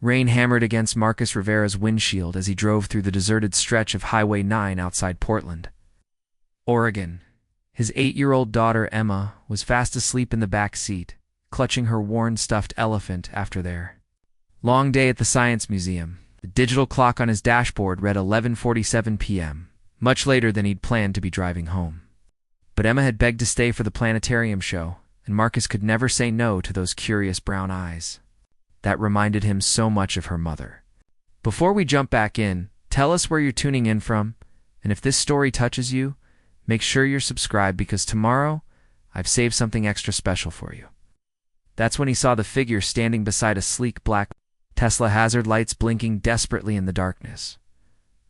Rain hammered against Marcus Rivera's windshield as he drove through the deserted stretch of Highway 9 outside Portland, Oregon. His 8-year-old daughter, Emma, was fast asleep in the back seat, clutching her worn stuffed elephant after their long day at the Science Museum. The digital clock on his dashboard read 11:47 p.m., much later than he'd planned to be driving home. But Emma had begged to stay for the planetarium show, and Marcus could never say no to those curious brown eyes that reminded him so much of her mother. Before we jump back in, tell us where you're tuning in from, and if this story touches you, make sure you're subscribed because tomorrow I've saved something extra special for you. That's when he saw the figure standing beside a sleek black Tesla, hazard lights blinking desperately in the darkness.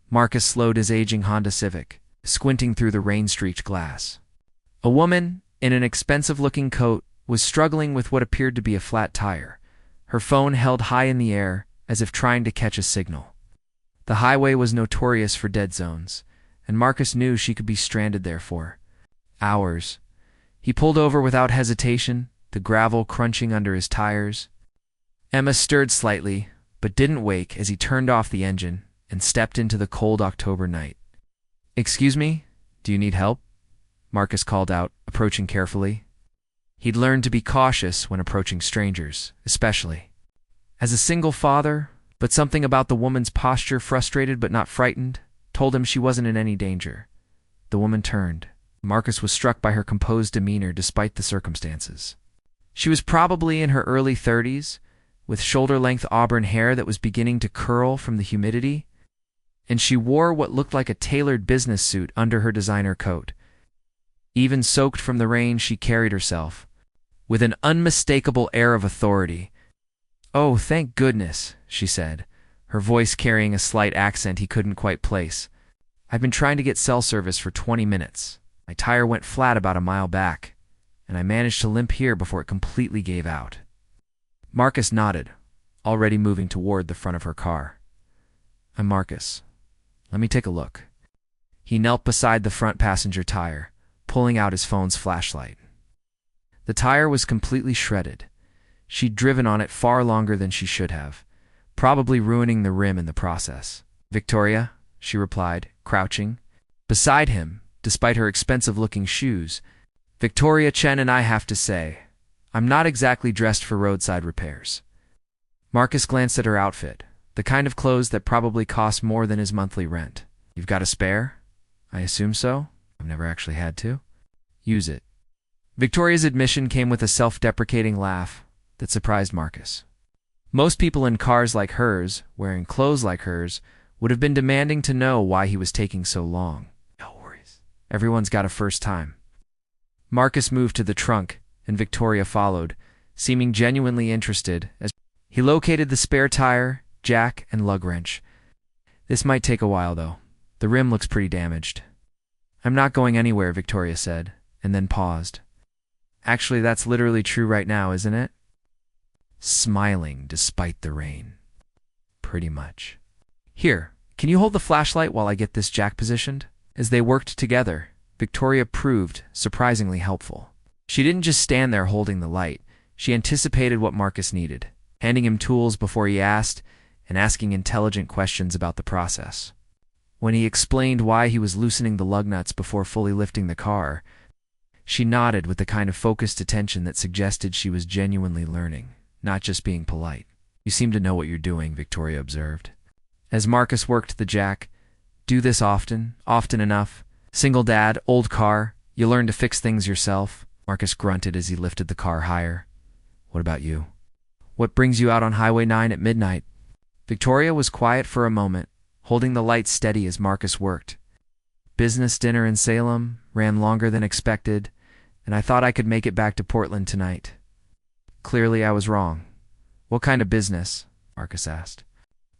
Marcus slowed his aging Honda Civic, squinting through the rain-streaked glass. A woman, in an expensive-looking coat, was struggling with what appeared to be a flat tire, her phone held high in the air as if trying to catch a signal. The highway was notorious for dead zones, and Marcus knew she could be stranded there for hours. He pulled over without hesitation, the gravel crunching under his tires. Emma stirred slightly, but didn't wake as he turned off the engine and stepped into the cold October night. "Excuse me, do you need help?" Marcus called out, approaching carefully. He'd learned to be cautious when approaching strangers, especially as a single father, but something about the woman's posture, frustrated but not frightened, told him she wasn't in any danger. The woman turned. Marcus was struck by her composed demeanor despite the circumstances. She was probably in her early 30s, with shoulder-length auburn hair that was beginning to curl from the humidity, and she wore what looked like a tailored business suit under her designer coat. Even soaked from the rain, she carried herself with an unmistakable air of authority. "Oh, thank goodness," she said, her voice carrying a slight accent he couldn't quite place. "I've been trying to get cell service for 20 minutes. My tire went flat about a mile back, and I managed to limp here before it completely gave out." Marcus nodded, already moving toward the front of her car. "I'm Marcus. Let me take a look." He knelt beside the front passenger tire, pulling out his phone's flashlight. The tire was completely shredded. She'd driven on it far longer than she should have, probably ruining the rim in the process. "Victoria," she replied, crouching beside him, despite her expensive-looking shoes. "Victoria Chen, and I have to say, I'm not exactly dressed for roadside repairs." Marcus glanced at her outfit, the kind of clothes that probably cost more than his monthly rent. "You've got a spare?" "I assume so. I've never actually had to." "Use it." Victoria's admission came with a self-deprecating laugh that surprised Marcus. Most people in cars like hers, wearing clothes like hers, would have been demanding to know why he was taking so long. "No worries. Everyone's got a first time." Marcus moved to the trunk, and Victoria followed, seeming genuinely interested as he located the spare tire, jack, and lug wrench. "This might take a while, though. The rim looks pretty damaged." "I'm not going anywhere," Victoria said, and then paused. "Actually, that's literally true right now, isn't it?" Smiling despite the rain. "Pretty much." "Here, can you hold the flashlight while I get this jack positioned?" As they worked together, Victoria proved surprisingly helpful. She didn't just stand there holding the light. She anticipated what Marcus needed, handing him tools before he asked, and asking intelligent questions about the process. When he explained why he was loosening the lug nuts before fully lifting the car, she nodded with the kind of focused attention that suggested she was genuinely learning, not just being polite. "You seem to know what you're doing," Victoria observed. As Marcus worked the jack, "Do this often enough. Single dad, old car, you learn to fix things yourself." Marcus grunted as he lifted the car higher. "What about you? What brings you out on Highway 9 at midnight?" Victoria was quiet for a moment, holding the light steady as Marcus worked. "Business dinner in Salem, ran longer than expected, and I thought I could make it back to Portland tonight." Clearly I was wrong. "What kind of business?" Marcus asked.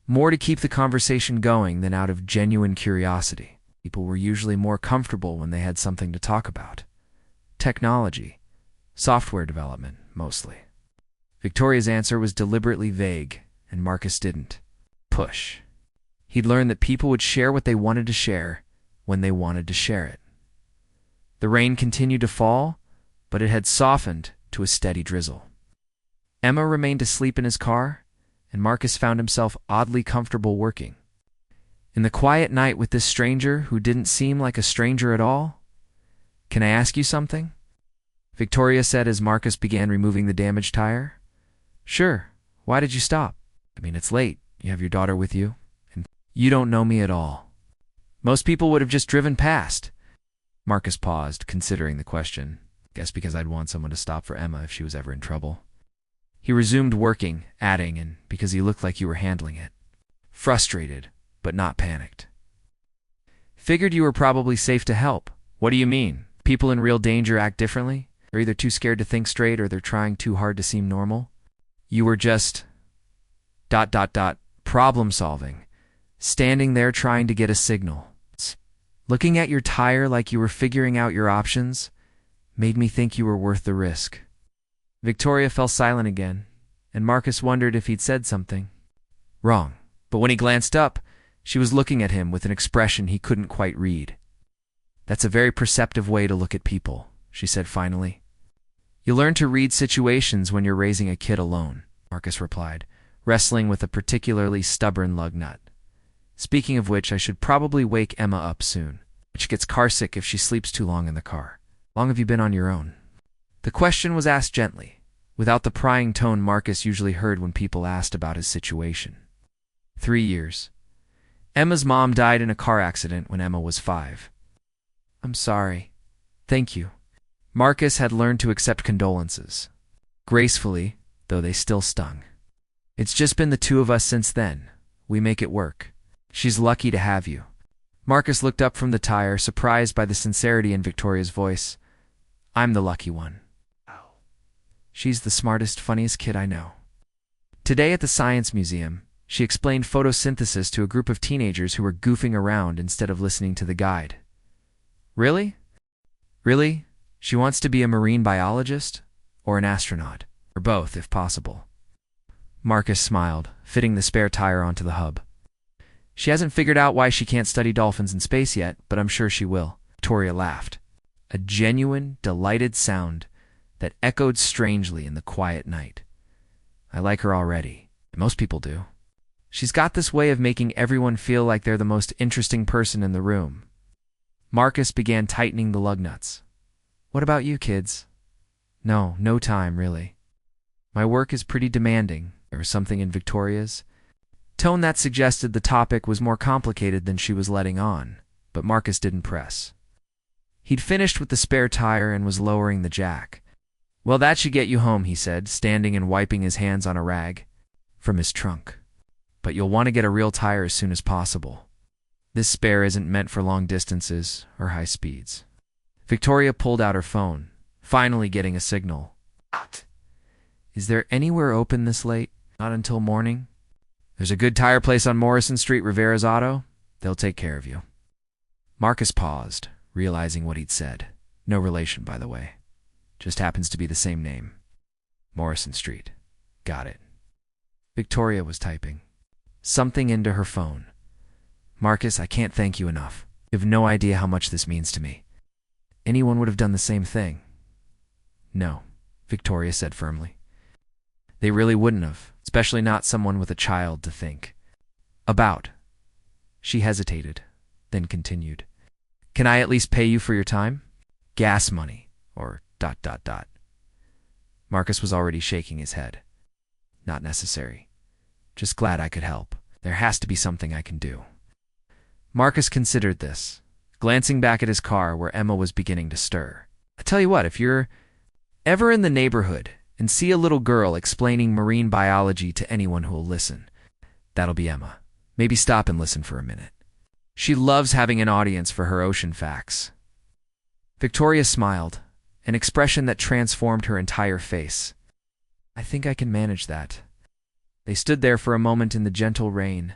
More to keep the conversation going than out of genuine curiosity. People were usually more comfortable when they had something to talk about. Technology. Software development, mostly. Victoria's answer was deliberately vague, and Marcus didn't push. He'd learned that people would share what they wanted to share when they wanted to share it. The rain continued to fall, but it had softened to a steady drizzle. Emma remained asleep in his car, and Marcus found himself oddly comfortable working. In the quiet night with this stranger who didn't seem like a stranger at all? "Can I ask you something?" Victoria said as Marcus began removing the damaged tire. "Sure. Why did you stop? I mean, it's late. You have your daughter with you. And you don't know me at all. Most people would have just driven past." Marcus paused, considering the question. Guess because I'd want someone to stop for Emma if she was ever in trouble. He resumed working, adding, and because he looked like you were handling it. Frustrated, but not panicked. "Figured you were probably safe to help." "What do you mean? People in real danger act differently? They're either too scared to think straight or they're trying too hard to seem normal. You were just... problem solving, standing there trying to get a signal. Looking at your tire like you were figuring out your options made me think you were worth the risk." Victoria fell silent again, and Marcus wondered if he'd said something wrong. But when he glanced up, she was looking at him with an expression he couldn't quite read. "That's a very perceptive way to look at people," she said finally. "You learn to read situations when you're raising a kid alone," Marcus replied, wrestling with a particularly stubborn lug nut. "Speaking of which, I should probably wake Emma up soon. She gets carsick if she sleeps too long in the car. How long have you been on your own?" The question was asked gently, without the prying tone Marcus usually heard when people asked about his situation. 3 years. Emma's mom died in a car accident when Emma was 5. "I'm sorry." "Thank you." Marcus had learned to accept condolences. Gracefully, though they still stung. "It's just been the two of us since then. We make it work. She's lucky to have you." Marcus looked up from the tire, surprised by the sincerity in Victoria's voice. "I'm the lucky one. She's the smartest, funniest kid I know." Today at the Science Museum, she explained photosynthesis to a group of teenagers who were goofing around instead of listening to the guide. "Really? Really? She wants to be a marine biologist? Or an astronaut? Or both, if possible." Marcus smiled, fitting the spare tire onto the hub. "She hasn't figured out why she can't study dolphins in space yet, but I'm sure she will." Victoria laughed, a genuine, delighted sound that echoed strangely in the quiet night. "I like her already. Most people do. She's got this way of making everyone feel like they're the most interesting person in the room." Marcus began tightening the lug nuts. "What about you, kids?" No time, really. My work is pretty demanding." There was something in Victoria's tone that suggested the topic was more complicated than she was letting on, but Marcus didn't press. He'd finished with the spare tire and was lowering the jack. "Well, that should get you home," he said, standing and wiping his hands on a rag from his trunk. "But you'll want to get a real tire as soon as possible. This spare isn't meant for long distances or high speeds." Victoria pulled out her phone, finally getting a signal. "Is there anywhere open this late?" "Not until morning." "There's a good tire place on Morrison Street, Rivera's Auto. They'll take care of you." Marcus paused, realizing what he'd said. No relation, by the way. Just happens to be the same name. Morrison Street. Got it. Victoria was typing something into her phone. "Marcus, I can't thank you enough. You have no idea how much this means to me." "Anyone would have done the same thing." "No," Victoria said firmly. "They really wouldn't have, especially not someone with a child to think about." She hesitated, then continued. "Can I at least pay you for your time? Gas money, or ... Marcus was already shaking his head. "Not necessary. Just glad I could help. There has to be something I can do." Marcus considered this, glancing back at his car where Emma was beginning to stir. "I tell you what, if you're ever in the neighborhood and see a little girl explaining marine biology to anyone who'll listen, that'll be Emma. Maybe stop and listen for a minute. She loves having an audience for her ocean facts." Victoria smiled, an expression that transformed her entire face. "I think I can manage that." They stood there for a moment in the gentle rain,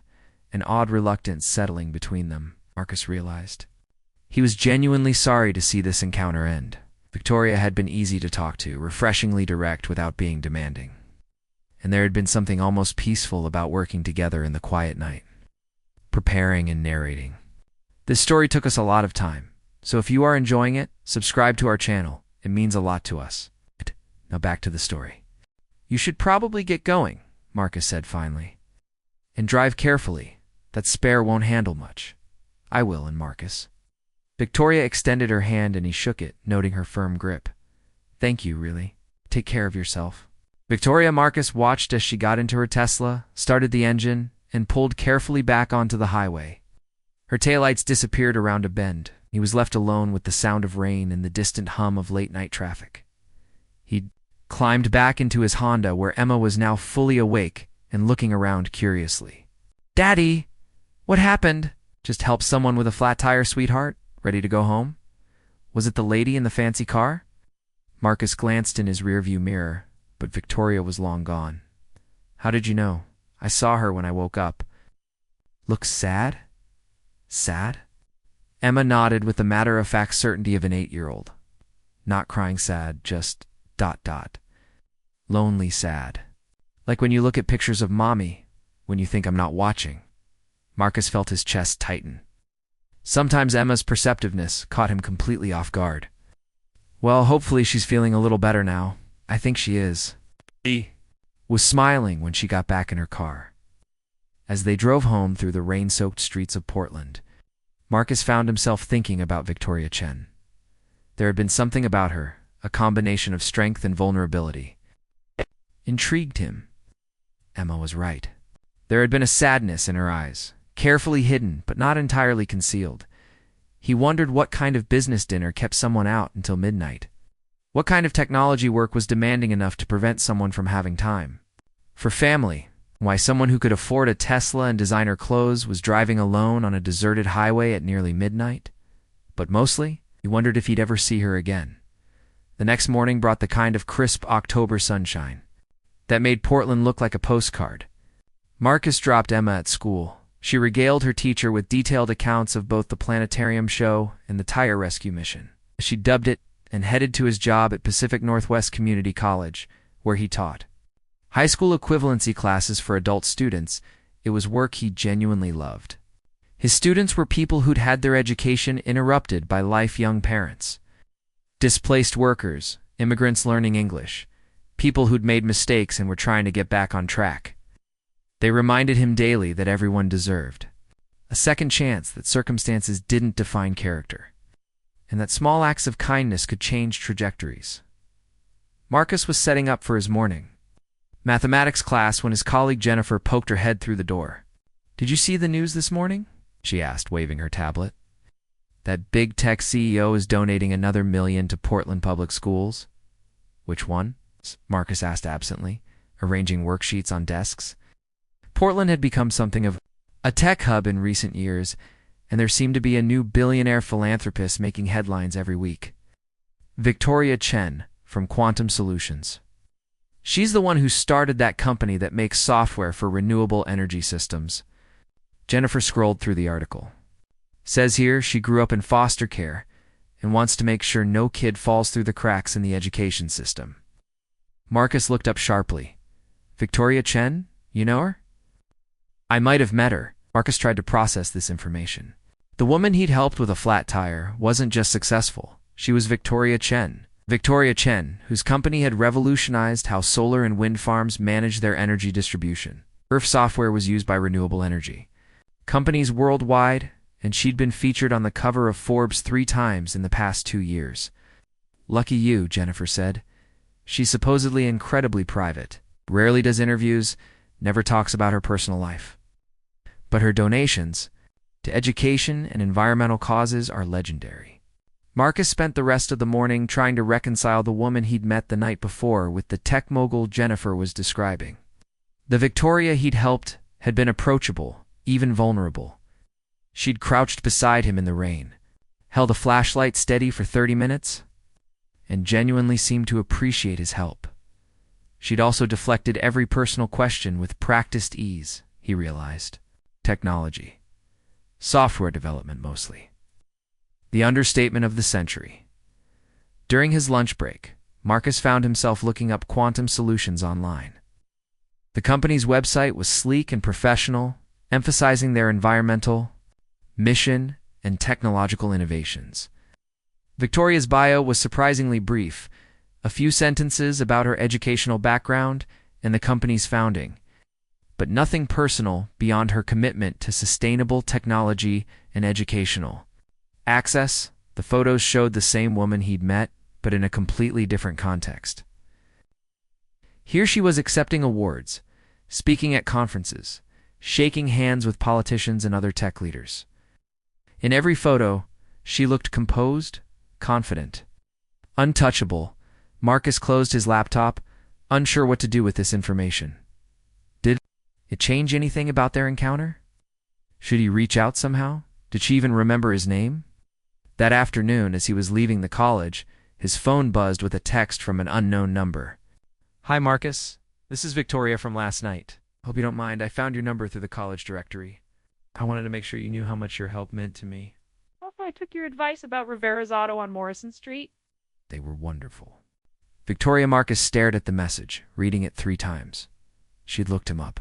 an odd reluctance settling between them, Marcus realized. He was genuinely sorry to see this encounter end. Victoria had been easy to talk to, refreshingly direct without being demanding. And there had been something almost peaceful about working together in the quiet night, preparing and narrating. This story took us a lot of time, so if you are enjoying it, subscribe to our channel. It means a lot to us. Now back to the story. "You should probably get going," Marcus said finally. "And drive carefully. That spare won't handle much." "I will," and Marcus. Victoria extended her hand and he shook it, noting her firm grip. "Thank you, really. Take care of yourself." Victoria Marcus watched as she got into her Tesla, started the engine, and pulled carefully back onto the highway. Her taillights disappeared around a bend. He was left alone with the sound of rain and the distant hum of late-night traffic. He climbed back into his Honda, where Emma was now fully awake and looking around curiously. "Daddy! What happened? Just helped someone with a flat tire, sweetheart? Ready to go home? Was it the lady in the fancy car?" Marcus glanced in his rearview mirror, but Victoria was long gone. "How did you know?" "I saw her when I woke up." "Looks sad?" "Sad?" Emma nodded with the matter-of-fact certainty of an 8-year-old. "Not crying sad, just ... lonely sad. Like when you look at pictures of Mommy, when you think I'm not watching." Marcus felt his chest tighten. Sometimes Emma's perceptiveness caught him completely off guard. "Well, hopefully she's feeling a little better now. I think she is." He was smiling when she got back in her car. As they drove home through the rain-soaked streets of Portland, Marcus found himself thinking about Victoria Chen. There had been something about her, a combination of strength and vulnerability, intrigued him. Emma was right. There had been a sadness in her eyes, carefully hidden but not entirely concealed. He wondered what kind of business dinner kept someone out until midnight. What kind of technology work was demanding enough to prevent someone from having time for family? Why someone who could afford a Tesla and designer clothes was driving alone on a deserted highway at nearly midnight? But mostly, he wondered if he'd ever see her again. The next morning brought the kind of crisp October sunshine that made Portland look like a postcard. Marcus dropped Emma at school. She regaled her teacher with detailed accounts of both the planetarium show and the tire rescue mission, as she dubbed it, and headed to his job at Pacific Northwest Community College, where he taught high school equivalency classes for adult students. It was work he genuinely loved. His students were people who'd had their education interrupted by life-young parents, displaced workers, immigrants learning English, people who'd made mistakes and were trying to get back on track. They reminded him daily that everyone deserved a second chance, that circumstances didn't define character, and that small acts of kindness could change trajectories. Marcus was setting up for his morning mathematics class when his colleague Jennifer poked her head through the door. "Did you see the news this morning?" she asked, waving her tablet. "That big tech CEO is donating another $1 million to Portland Public Schools." "Which one?" Marcus asked absently, arranging worksheets on desks. Portland had become something of a tech hub in recent years, and there seemed to be a new billionaire philanthropist making headlines every week. Victoria Chen, from Quantum Solutions. She's the one who started that company that makes software for renewable energy systems. Jennifer scrolled through the article. Says here she grew up in foster care and wants to make sure no kid falls through the cracks in the education system. Marcus looked up sharply. "Victoria Chen? You know her?" "I might have met her." Marcus tried to process this information. The woman he'd helped with a flat tire wasn't just successful. She was Victoria Chen. Victoria Chen, whose company had revolutionized how solar and wind farms managed their energy distribution. Her software was used by renewable energy companies worldwide, and she'd been featured on the cover of Forbes 3 times in the past 2 years. "Lucky you," Jennifer said. "She's supposedly incredibly private, rarely does interviews, never talks about her personal life. But her donations to education and environmental causes are legendary." Marcus spent the rest of the morning trying to reconcile the woman he'd met the night before with the tech mogul Jennifer was describing. The Victoria he'd helped had been approachable, even vulnerable. She'd crouched beside him in the rain, held a flashlight steady for 30 minutes, and genuinely seemed to appreciate his help. She'd also deflected every personal question with practiced ease, he realized. Technology. Software development mostly. The understatement of the century. During his lunch break, Marcus found himself looking up Quantum Solutions online. The company's website was sleek and professional, emphasizing their environmental, mission, and technological innovations. Victoria's bio was surprisingly brief, a few sentences about her educational background and the company's founding, but nothing personal beyond her commitment to sustainable technology and educational access. The photos showed the same woman he'd met, but in a completely different context. Here she was accepting awards, speaking at conferences, shaking hands with politicians and other tech leaders. In every photo, she looked composed, confident, untouchable. Marcus closed his laptop, unsure what to do with this information. Did it change anything about their encounter? Should he reach out somehow? Did she even remember his name? That afternoon, as he was leaving the college, his phone buzzed with a text from an unknown number. "Hi, Marcus. This is Victoria from last night. Hope you don't mind. I found your number through the college directory. I wanted to make sure you knew how much your help meant to me." Also, I took your advice about Rivera's Auto on Morrison Street. They were wonderful. Victoria Marcus stared at the message, reading it 3 times. She'd looked him up.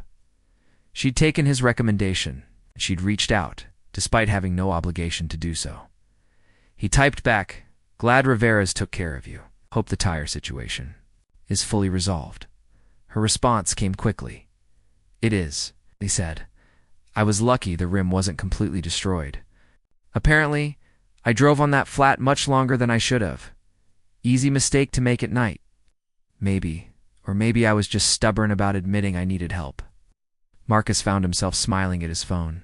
She'd taken his recommendation, and she'd reached out, despite having no obligation to do so. He typed back, "Glad Rivera's took care of you. Hope the tire situation is fully resolved." Her response came quickly. "It is," he said. "I was lucky the rim wasn't completely destroyed. Apparently, I drove on that flat much longer than I should have. Easy mistake to make at night. Maybe I was just stubborn about admitting I needed help." Marcus found himself smiling at his phone.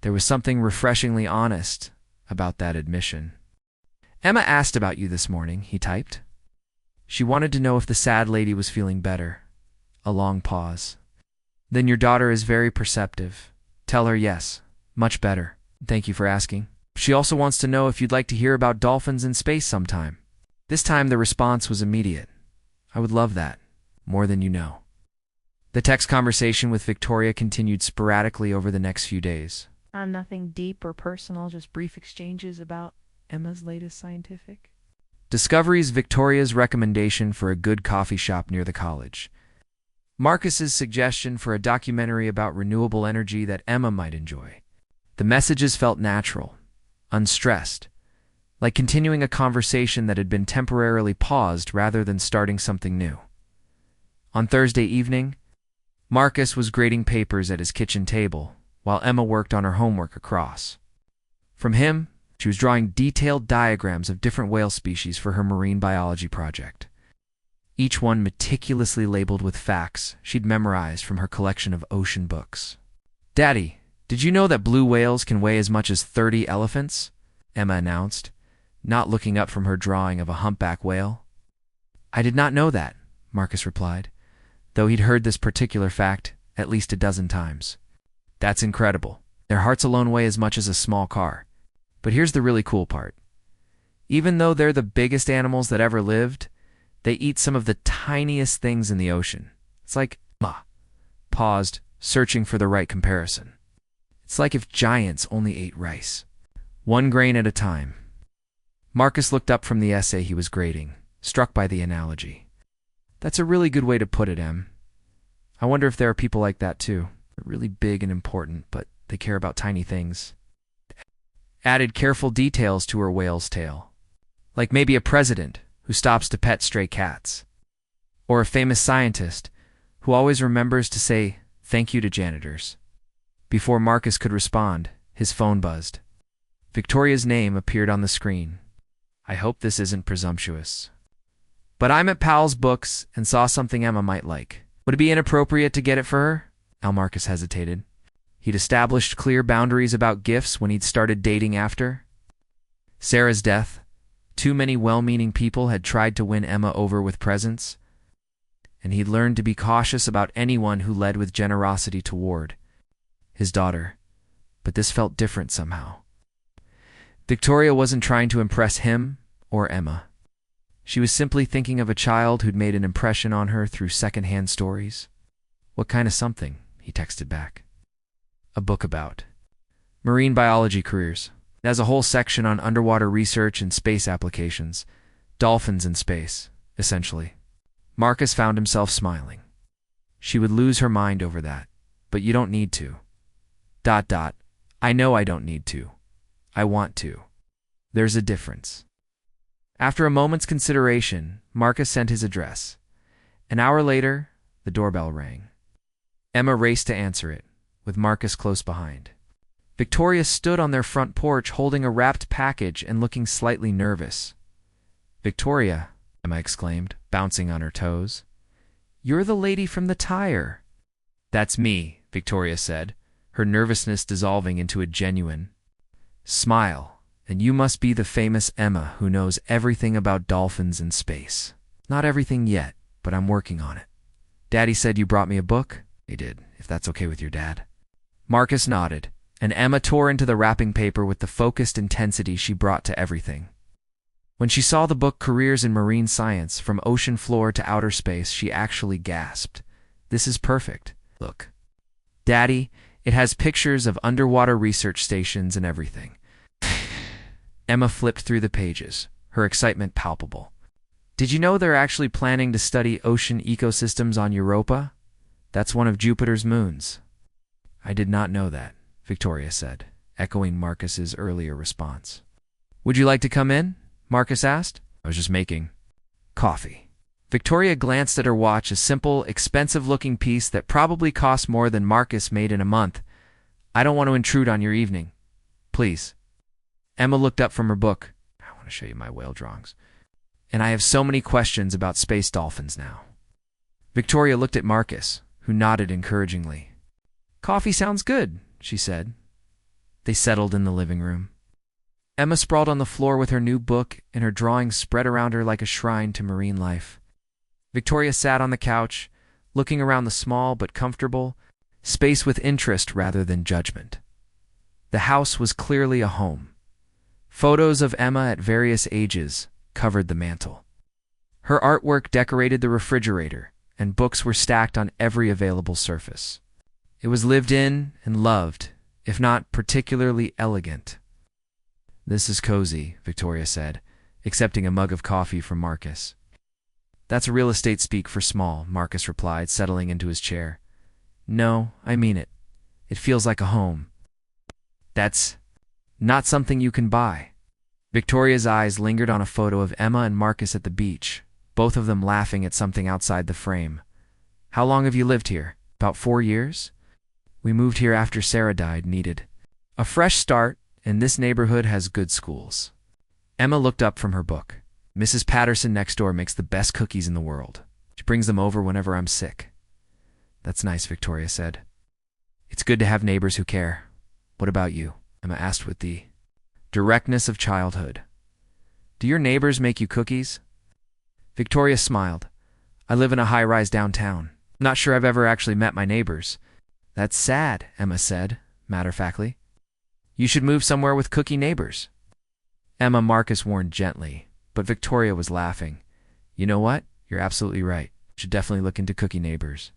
There was something refreshingly honest about that admission. "Emma asked about you this morning," he typed. "She wanted to know if the sad lady was feeling better." A long pause. "Then your daughter is very perceptive. Tell her yes, much better. Thank you for asking. She also wants to know if you'd like to hear about dolphins in space sometime." This time the response was immediate. "I would love that, more than you know." The text conversation with Victoria continued sporadically over the next few days. Nothing deep or personal, just brief exchanges about Emma's latest scientific discoveries, Victoria's recommendation for a good coffee shop near the college, Marcus's suggestion for a documentary about renewable energy that Emma might enjoy. The messages felt natural, unstressed, like continuing a conversation that had been temporarily paused rather than starting something new. On Thursday evening, Marcus was grading papers at his kitchen table, while Emma worked on her homework across from him. She was drawing detailed diagrams of different whale species for her marine biology project, each one meticulously labeled with facts she'd memorized from her collection of ocean books. "Daddy, did you know that blue whales can weigh as much as 30 elephants?" Emma announced, not looking up from her drawing of a humpback whale. "I did not know that," Marcus replied, though he'd heard this particular fact at least a dozen times. "That's incredible. Their hearts alone weigh as much as a small car. But here's the really cool part. Even though they're the biggest animals that ever lived, they eat some of the tiniest things in the ocean. It's like," paused, searching for the right comparison. "It's like if giants only ate rice. 1 grain at a time." Marcus looked up from the essay he was grading, struck by the analogy. "That's a really good way to put it, Em. I wonder if there are people like that too. They're really big and important, but they care about tiny things." Added careful details to her whale's tale, like maybe a president who stops to pet stray cats, or a famous scientist who always remembers to say thank you to janitors. Before Marcus could respond, his phone buzzed. Victoria's name appeared on the screen. "I hope this isn't presumptuous, but I'm at Powell's Books and saw something Emma might like. Would it be inappropriate to get it for her?" Marcus hesitated. He'd established clear boundaries about gifts when he'd started dating after Sarah's death. Too many well-meaning people had tried to win Emma over with presents, and he'd learned to be cautious about anyone who led with generosity toward his daughter. But this felt different somehow. Victoria wasn't trying to impress him or Emma. She was simply thinking of a child who'd made an impression on her through second-hand stories. "What kind of something?" he texted back. "A book about marine biology careers. It has a whole section on underwater research and space applications. Dolphins in space, essentially." Marcus found himself smiling. She would lose her mind over that, but you don't need to. ... I know I don't need to. I want to. There's a difference. After a moment's consideration, Marcus sent his address. An hour later, the doorbell rang. Emma raced to answer it, with Marcus close behind. Victoria stood on their front porch holding a wrapped package and looking slightly nervous. "Victoria," Emma exclaimed, bouncing on her toes. "You're the lady from the tire." "That's me," Victoria said, her nervousness dissolving into a genuine smile. "And you must be the famous Emma who knows everything about dolphins in space." "Not everything yet, but I'm working on it. Daddy said you brought me a book?" "I did, if that's okay with your dad." Marcus nodded, and Emma tore into the wrapping paper with the focused intensity she brought to everything. When she saw the book Careers in Marine Science, From Ocean Floor to Outer Space, she actually gasped. "This is perfect. Look, Daddy, it has pictures of underwater research stations and everything." Emma flipped through the pages, her excitement palpable. "Did you know they're actually planning to study ocean ecosystems on Europa? That's one of Jupiter's moons." "I did not know that," Victoria said, echoing Marcus's earlier response. "Would you like to come in?" Marcus asked. "I was just making coffee." Victoria glanced at her watch, a simple, expensive-looking piece that probably cost more than Marcus made in a month. "I don't want to intrude on your evening. Please." Emma looked up from her book. "I want to show you my whale drawings. And I have so many questions about space dolphins now." Victoria looked at Marcus, who nodded encouragingly. "Coffee sounds good," she said. They settled in the living room. Emma sprawled on the floor with her new book and her drawings spread around her like a shrine to marine life. Victoria sat on the couch, looking around the small but comfortable space with interest rather than judgment. The house was clearly a home. Photos of Emma at various ages covered the mantel. Her artwork decorated the refrigerator, and books were stacked on every available surface. It was lived in and loved, if not particularly elegant. "This is cozy," Victoria said, accepting a mug of coffee from Marcus. "That's a real estate speak for small," Marcus replied, settling into his chair. "No, I mean it. It feels like a home. That's not something you can buy." Victoria's eyes lingered on a photo of Emma and Marcus at the beach, both of them laughing at something outside the frame. "How long have you lived here? About 4 years? We moved here after Sarah died, needed a fresh start, and this neighborhood has good schools." Emma looked up from her book. "Mrs. Patterson next door makes the best cookies in the world. She brings them over whenever I'm sick." "That's nice," Victoria said. "It's good to have neighbors who care. What about you?" Emma asked with the directness of childhood. "Do your neighbors make you cookies?" Victoria smiled. "I live in a high-rise downtown. I'm not sure I've ever actually met my neighbors." "That's sad," Emma said, matter-of-factly. "You should move somewhere with cookie neighbors." Marcus warned gently, but Victoria was laughing. "You know what? You're absolutely right. Should definitely look into cookie neighbors."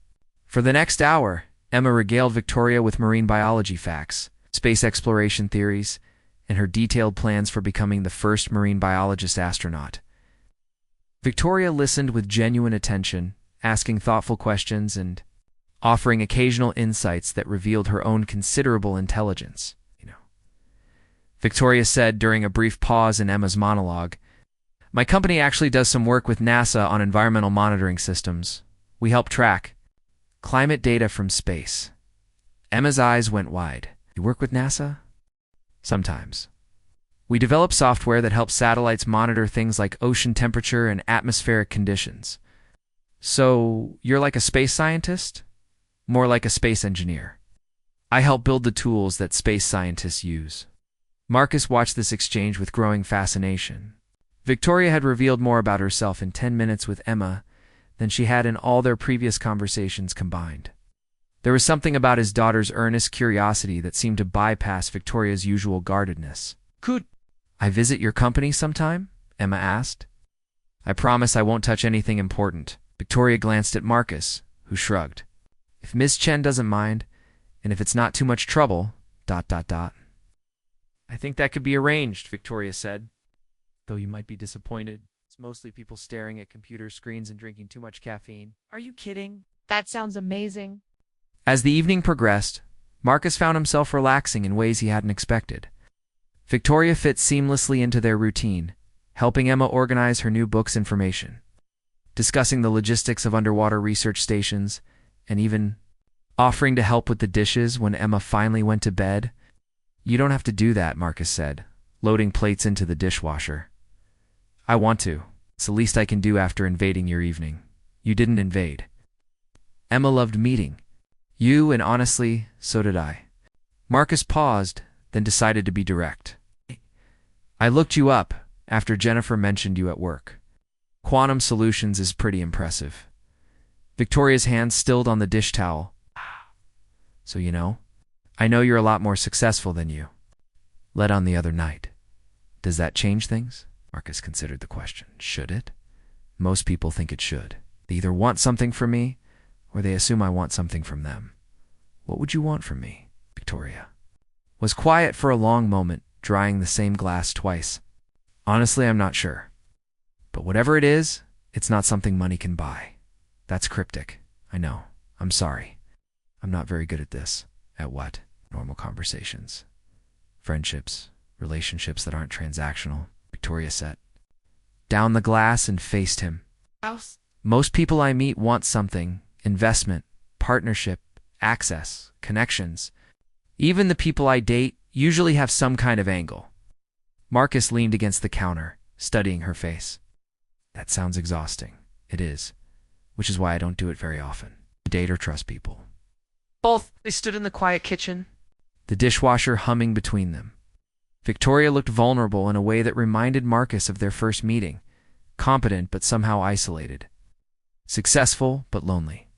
For the next hour, Emma regaled Victoria with marine biology facts, space exploration theories, and her detailed plans for becoming the first marine biologist astronaut. Victoria listened with genuine attention, asking thoughtful questions and offering occasional insights that revealed her own considerable intelligence. Victoria said during a brief pause in Emma's monologue, "My company actually does some work with NASA on environmental monitoring systems. We help track climate data from space." Emma's eyes went wide. "You work with NASA?" "Sometimes. We develop software that helps satellites monitor things like ocean temperature and atmospheric conditions." "So, you're like a space scientist?" "More like a space engineer. I help build the tools that space scientists use." Marcus watched this exchange with growing fascination. Victoria had revealed more about herself in 10 minutes with Emma than she had in all their previous conversations combined. There was something about his daughter's earnest curiosity that seemed to bypass Victoria's usual guardedness. "Could I visit your company sometime?" Emma asked. "I promise I won't touch anything important." Victoria glanced at Marcus, who shrugged. "If Ms. Chen doesn't mind, and if it's not too much trouble, ... "I think that could be arranged," Victoria said. "Though you might be disappointed. It's mostly people staring at computer screens and drinking too much caffeine." Are you kidding? That sounds amazing. As the evening progressed, Marcus found himself relaxing in ways he hadn't expected. Victoria fit seamlessly into their routine, helping Emma organize her new book's information, discussing the logistics of underwater research stations, and even offering to help with the dishes when Emma finally went to bed. You don't have to do that, Marcus said, loading plates into the dishwasher. I want to. It's the least I can do after invading your evening. You didn't invade. Emma loved meeting you, and honestly, so did I. Marcus paused, then decided to be direct. I looked you up after Jennifer mentioned you at work. Quantum Solutions is pretty impressive. Victoria's hand stilled on the dish towel. So I know you're a lot more successful than you led on the other night. Does that change things? Marcus considered the question. Should it? Most people think it should. They either want something from me, or they assume I want something from them. What would you want from me? Victoria was quiet for a long moment, drying the same glass twice. Honestly, I'm not sure. But whatever it is, it's not something money can buy. That's cryptic. I know. I'm sorry. I'm not very good at this. At what? Normal conversations. Friendships. Relationships that aren't transactional. Victoria set down the glass and faced him. Most people I meet want something. Investment, partnership, access, connections. Even the people I date usually have some kind of angle. Marcus leaned against the counter, studying her face. That sounds exhausting. It is, which is why I don't do it very often. Date or trust people. Both. They stood in the quiet kitchen, The dishwasher humming between them. Victoria looked vulnerable in a way that reminded Marcus of their first meeting. Competent but somehow isolated. Successful but lonely.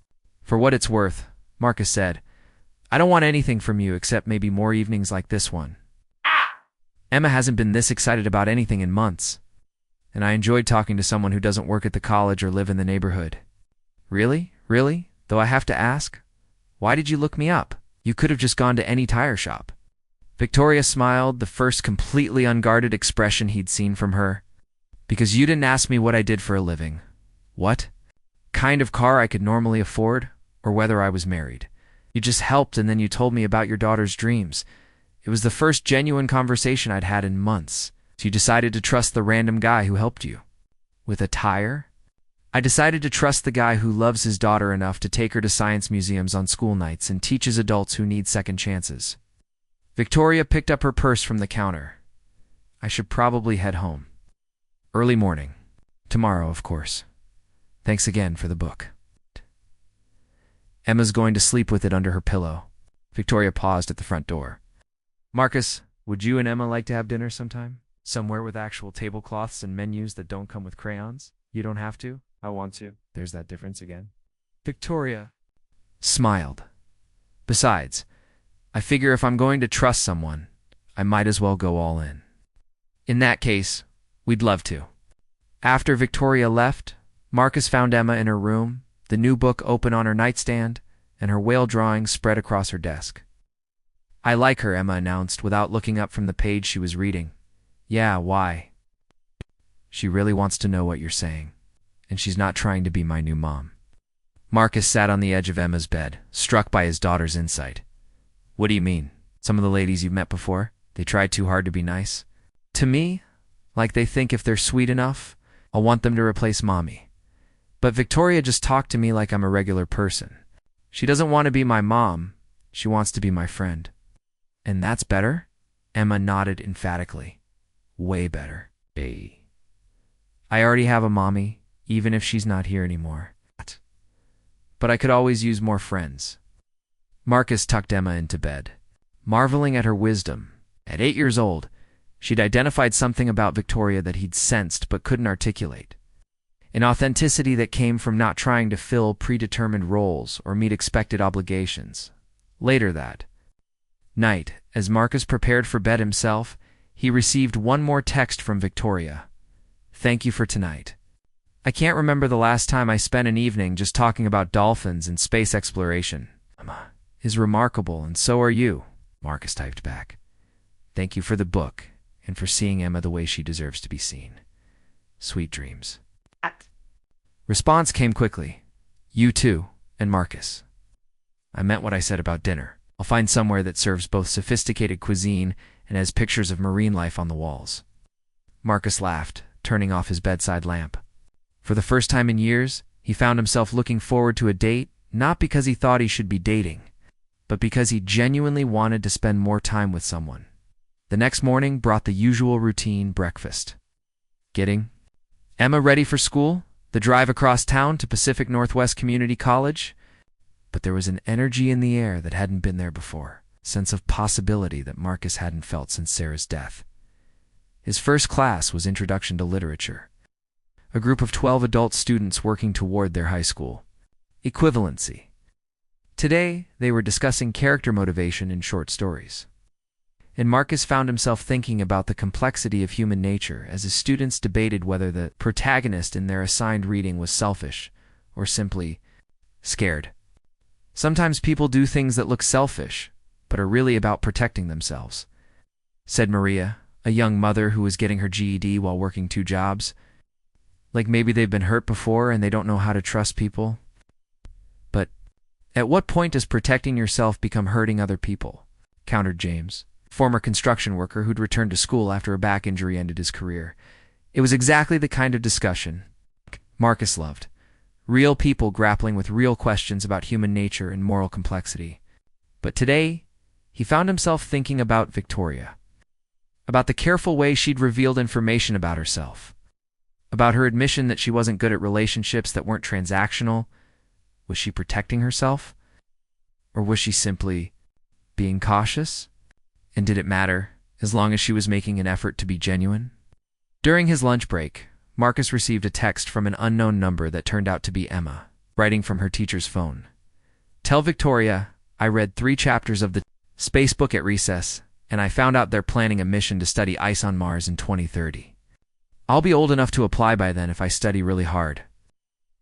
For what it's worth, Marcus said, I don't want anything from you except maybe more evenings like this one. Emma hasn't been this excited about anything in months. And I enjoyed talking to someone who doesn't work at the college or live in the neighborhood. Really? Really? Though I have to ask, why did you look me up? You could have just gone to any tire shop. Victoria smiled, the first completely unguarded expression he'd seen from her. Because you didn't ask me what I did for a living. What? Kind of car I could normally afford, or whether I was married. You just helped, and then you told me about your daughter's dreams. It was the first genuine conversation I'd had in months. So you decided to trust the random guy who helped you. With a tire? I decided to trust the guy who loves his daughter enough to take her to science museums on school nights and teaches adults who need second chances. Victoria picked up her purse from the counter. I should probably head home. Early morning. Tomorrow, of course. Thanks again for the book. Emma's going to sleep with it under her pillow. Victoria paused at the front door. Marcus, would you and Emma like to have dinner sometime? Somewhere with actual tablecloths and menus that don't come with crayons? You don't have to. I want to. There's that difference again. Victoria smiled. Besides, I figure if I'm going to trust someone, I might as well go all in. In that case, we'd love to. After Victoria left, Marcus found Emma in her room, the new book open on her nightstand, and her whale drawing spread across her desk. I like her, Emma announced without looking up from the page she was reading. Yeah, why? She really wants to know what you're saying, and she's not trying to be my new mom. Marcus sat on the edge of Emma's bed, struck by his daughter's insight. What do you mean? Some of the ladies you've met before, they try too hard to be nice? To me, like they think if they're sweet enough, I'll want them to replace mommy. But Victoria just talked to me like I'm a regular person. She doesn't want to be my mom, she wants to be my friend. And that's better? Emma nodded emphatically. Way better. I already have a mommy, even if she's not here anymore. But I could always use more friends. Marcus tucked Emma into bed, marveling at her wisdom. At 8 years old, she'd identified something about Victoria that he'd sensed but couldn't articulate. An authenticity that came from not trying to fill predetermined roles or meet expected obligations. Later that night, as Marcus prepared for bed himself, he received one more text from Victoria. Thank you for tonight. I can't remember the last time I spent an evening just talking about dolphins and space exploration. Emma is remarkable, and so are you, Marcus typed back. Thank you for the book, and for seeing Emma the way she deserves to be seen. Sweet dreams. Response came quickly. You too, and Marcus. I meant what I said about dinner. I'll find somewhere that serves both sophisticated cuisine and has pictures of marine life on the walls. Marcus laughed, turning off his bedside lamp. For the first time in years, he found himself looking forward to a date, not because he thought he should be dating, but because he genuinely wanted to spend more time with someone. The next morning brought the usual routine breakfast. Getting Emma ready for school, the drive across town to Pacific Northwest Community College. But there was an energy in the air that hadn't been there before, a sense of possibility that Marcus hadn't felt since Sarah's death. His first class was Introduction to Literature, a group of 12 adult students working toward their high school equivalency. Today, they were discussing character motivation in short stories. And Marcus found himself thinking about the complexity of human nature as his students debated whether the protagonist in their assigned reading was selfish or simply scared. Sometimes people do things that look selfish, but are really about protecting themselves, said Maria, a young mother who was getting her GED while working 2 jobs. Like maybe they've been hurt before and they don't know how to trust people. But at what point does protecting yourself become hurting other people? Countered James, former construction worker who'd returned to school after a back injury ended his career. It was exactly the kind of discussion Marcus loved. Real people grappling with real questions about human nature and moral complexity. But today, he found himself thinking about Victoria, about the careful way she'd revealed information about herself, about her admission that she wasn't good at relationships that weren't transactional. Was she protecting herself? Or was she simply being cautious? And did it matter, as long as she was making an effort to be genuine? During his lunch break, Marcus received a text from an unknown number that turned out to be Emma, writing from her teacher's phone. Tell Victoria I read 3 chapters of the Space book at recess, and I found out they're planning a mission to study ice on Mars in 2030. I'll be old enough to apply by then if I study really hard.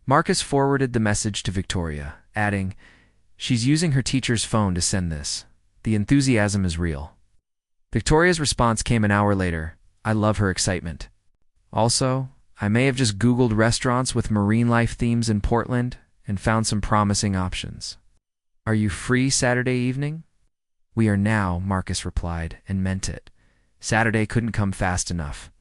Marcus forwarded the message to Victoria, adding, she's using her teacher's phone to send this. The enthusiasm is real. Victoria's response came an hour later. I love her excitement. Also, I may have just Googled restaurants with marine life themes in Portland and found some promising options. Are you free Saturday evening? We are now, Marcus replied, and meant it. Saturday couldn't come fast enough.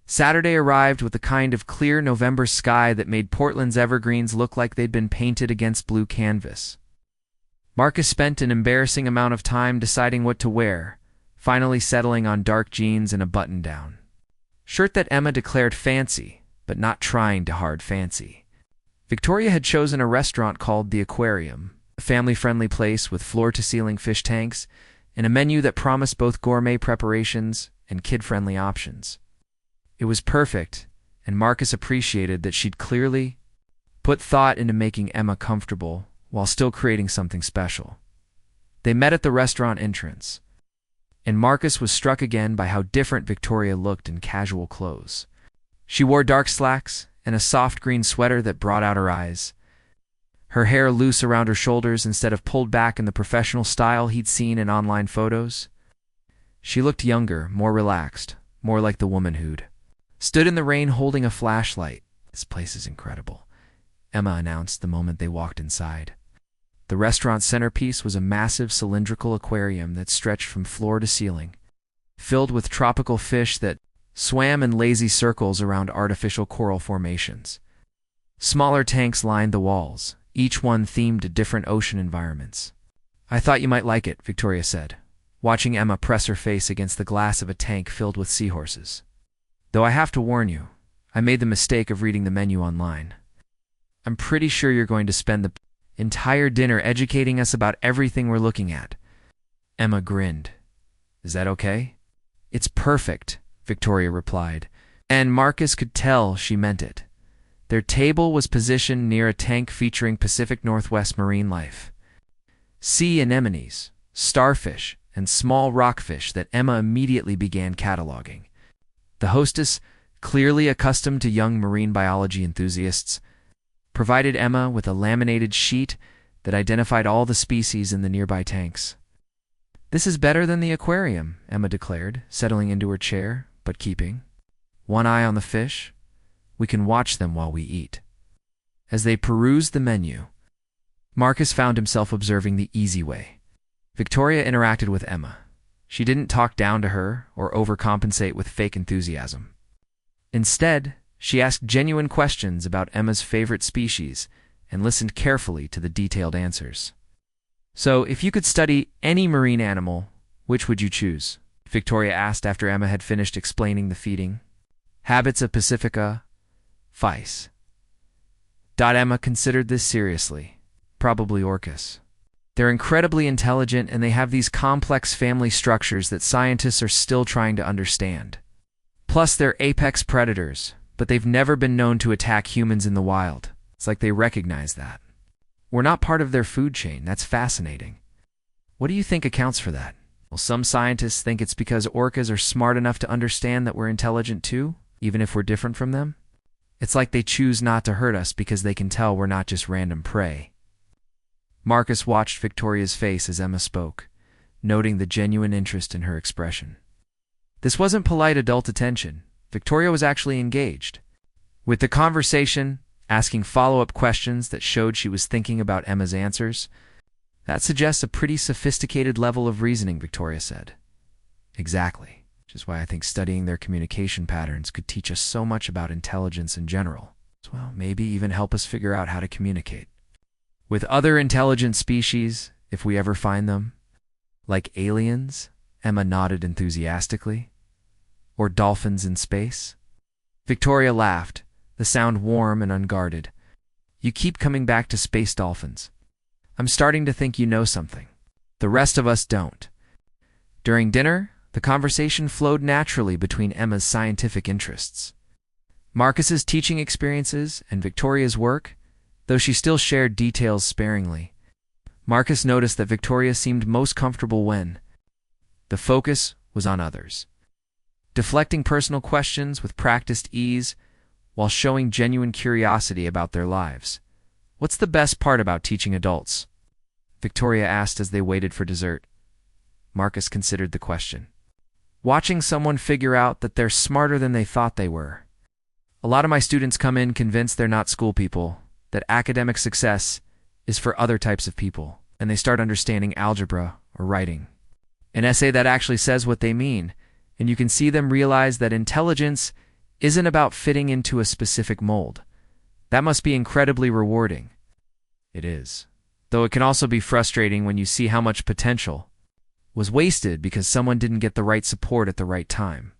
Saturday arrived with the kind of clear November sky that made Portland's evergreens look like they'd been painted against blue canvas. Marcus spent an embarrassing amount of time deciding what to wear, finally settling on dark jeans and a button-down shirt that Emma declared fancy, but not trying to hard fancy. Victoria had chosen a restaurant called The Aquarium, a family-friendly place with floor-to-ceiling fish tanks and a menu that promised both gourmet preparations and kid-friendly options. It was perfect, and Marcus appreciated that she'd clearly put thought into making Emma comfortable while still creating something special. They met at the restaurant entrance, and Marcus was struck again by how different Victoria looked in casual clothes. She wore dark slacks and a soft green sweater that brought out her eyes, her hair loose around her shoulders instead of pulled back in the professional style he'd seen in online photos. She looked younger, more relaxed, more like the woman who'd stood in the rain holding a flashlight. This place is incredible, Emma announced the moment they walked inside. The restaurant's centerpiece was a massive cylindrical aquarium that stretched from floor to ceiling, filled with tropical fish that swam in lazy circles around artificial coral formations. Smaller tanks lined the walls, each one themed to different ocean environments. I thought you might like it, Victoria said, watching Emma press her face against the glass of a tank filled with seahorses. Though I have to warn you, I made the mistake of reading the menu online. I'm pretty sure you're going to spend the entire dinner educating us about everything we're looking at. Emma grinned. Is that okay? It's perfect, Victoria replied, and Marcus could tell she meant it. Their table was positioned near a tank featuring Pacific Northwest marine life. Sea anemones, starfish, and small rockfish that Emma immediately began cataloging. The hostess, clearly accustomed to young marine biology enthusiasts, provided Emma with a laminated sheet that identified all the species in the nearby tanks. This is better than the aquarium, Emma declared, settling into her chair, but keeping one eye on the fish. We can watch them while we eat. As they perused the menu, Marcus found himself observing the easy way. Victoria interacted with Emma. She didn't talk down to her or overcompensate with fake enthusiasm. Instead, she asked genuine questions about Emma's favorite species and listened carefully to the detailed answers. So, if you could study any marine animal, which would you choose? Victoria asked after Emma had finished explaining the feeding. Habits of Pacifica, Phis. Emma considered this seriously. Probably orcas. They're incredibly intelligent and they have these complex family structures that scientists are still trying to understand. Plus, they're apex predators, but they've never been known to attack humans in the wild. It's like they recognize that. We're not part of their food chain. That's fascinating. What do you think accounts for that? Well, some scientists think it's because orcas are smart enough to understand that we're intelligent too, even if we're different from them. It's like they choose not to hurt us because they can tell we're not just random prey. Marcus watched Victoria's face as Emma spoke, noting the genuine interest in her expression. This wasn't polite adult attention. Victoria was actually engaged. With the conversation, asking follow-up questions that showed she was thinking about Emma's answers. That suggests a pretty sophisticated level of reasoning, Victoria said. Exactly, which is why I think studying their communication patterns could teach us so much about intelligence in general, as well, maybe even help us figure out how to communicate with other intelligent species, if we ever find them. Like aliens, Emma nodded enthusiastically. Or dolphins in space? Victoria laughed, the sound warm and unguarded. You keep coming back to space dolphins. I'm starting to think you know something. The rest of us don't. During dinner, the conversation flowed naturally between Emma's scientific interests. Marcus's teaching experiences and Victoria's work, though she still shared details sparingly. Marcus noticed that Victoria seemed most comfortable when the focus was on others, deflecting personal questions with practiced ease while showing genuine curiosity about their lives. What's the best part about teaching adults? Victoria asked as they waited for dessert. Marcus considered the question. Watching someone figure out that they're smarter than they thought they were. A lot of my students come in convinced they're not school people, that academic success is for other types of people, and they start understanding algebra or writing an essay that actually says what they mean, and you can see them realize that intelligence isn't about fitting into a specific mold. That must be incredibly rewarding. It is. Though it can also be frustrating when you see how much potential was wasted because someone didn't get the right support at the right time.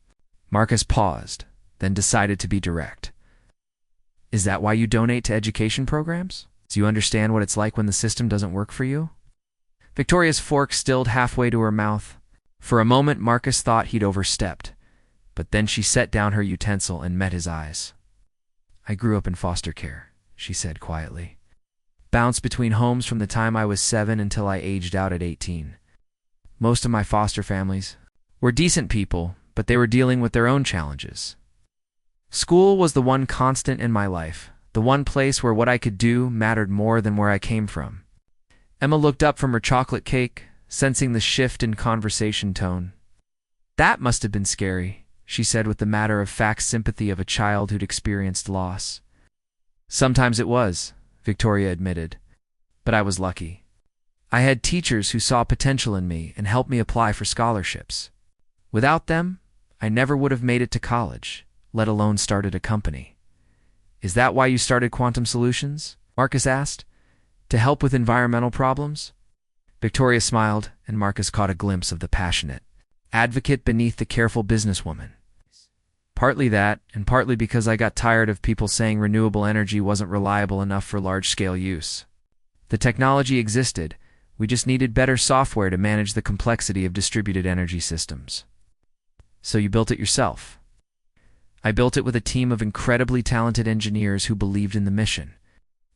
Marcus paused, then decided to be direct. Is that why you donate to education programs? Do you understand what it's like when the system doesn't work for you? Victoria's fork stilled halfway to her mouth. For a moment, Marcus thought he'd overstepped, but then she set down her utensil and met his eyes. I grew up in foster care, she said quietly. Bounced between homes from the time I was 7 until I aged out at 18. Most of my foster families were decent people, but they were dealing with their own challenges. School was the one constant in my life, the one place where what I could do mattered more than where I came from. Emma looked up from her chocolate cake, sensing the shift in conversation tone. That must have been scary, she said with the matter-of-fact sympathy of a child who'd experienced loss. Sometimes it was, Victoria admitted, but I was lucky. I had teachers who saw potential in me and helped me apply for scholarships. Without them, I never would have made it to college, let alone started a company. Is that why you started Quantum Solutions? Marcus asked. To help with environmental problems? Victoria smiled, and Marcus caught a glimpse of the passionate advocate beneath the careful businesswoman. Partly that, and partly because I got tired of people saying renewable energy wasn't reliable enough for large-scale use. The technology existed, we just needed better software to manage the complexity of distributed energy systems. So you built it yourself. I built it with a team of incredibly talented engineers who believed in the mission.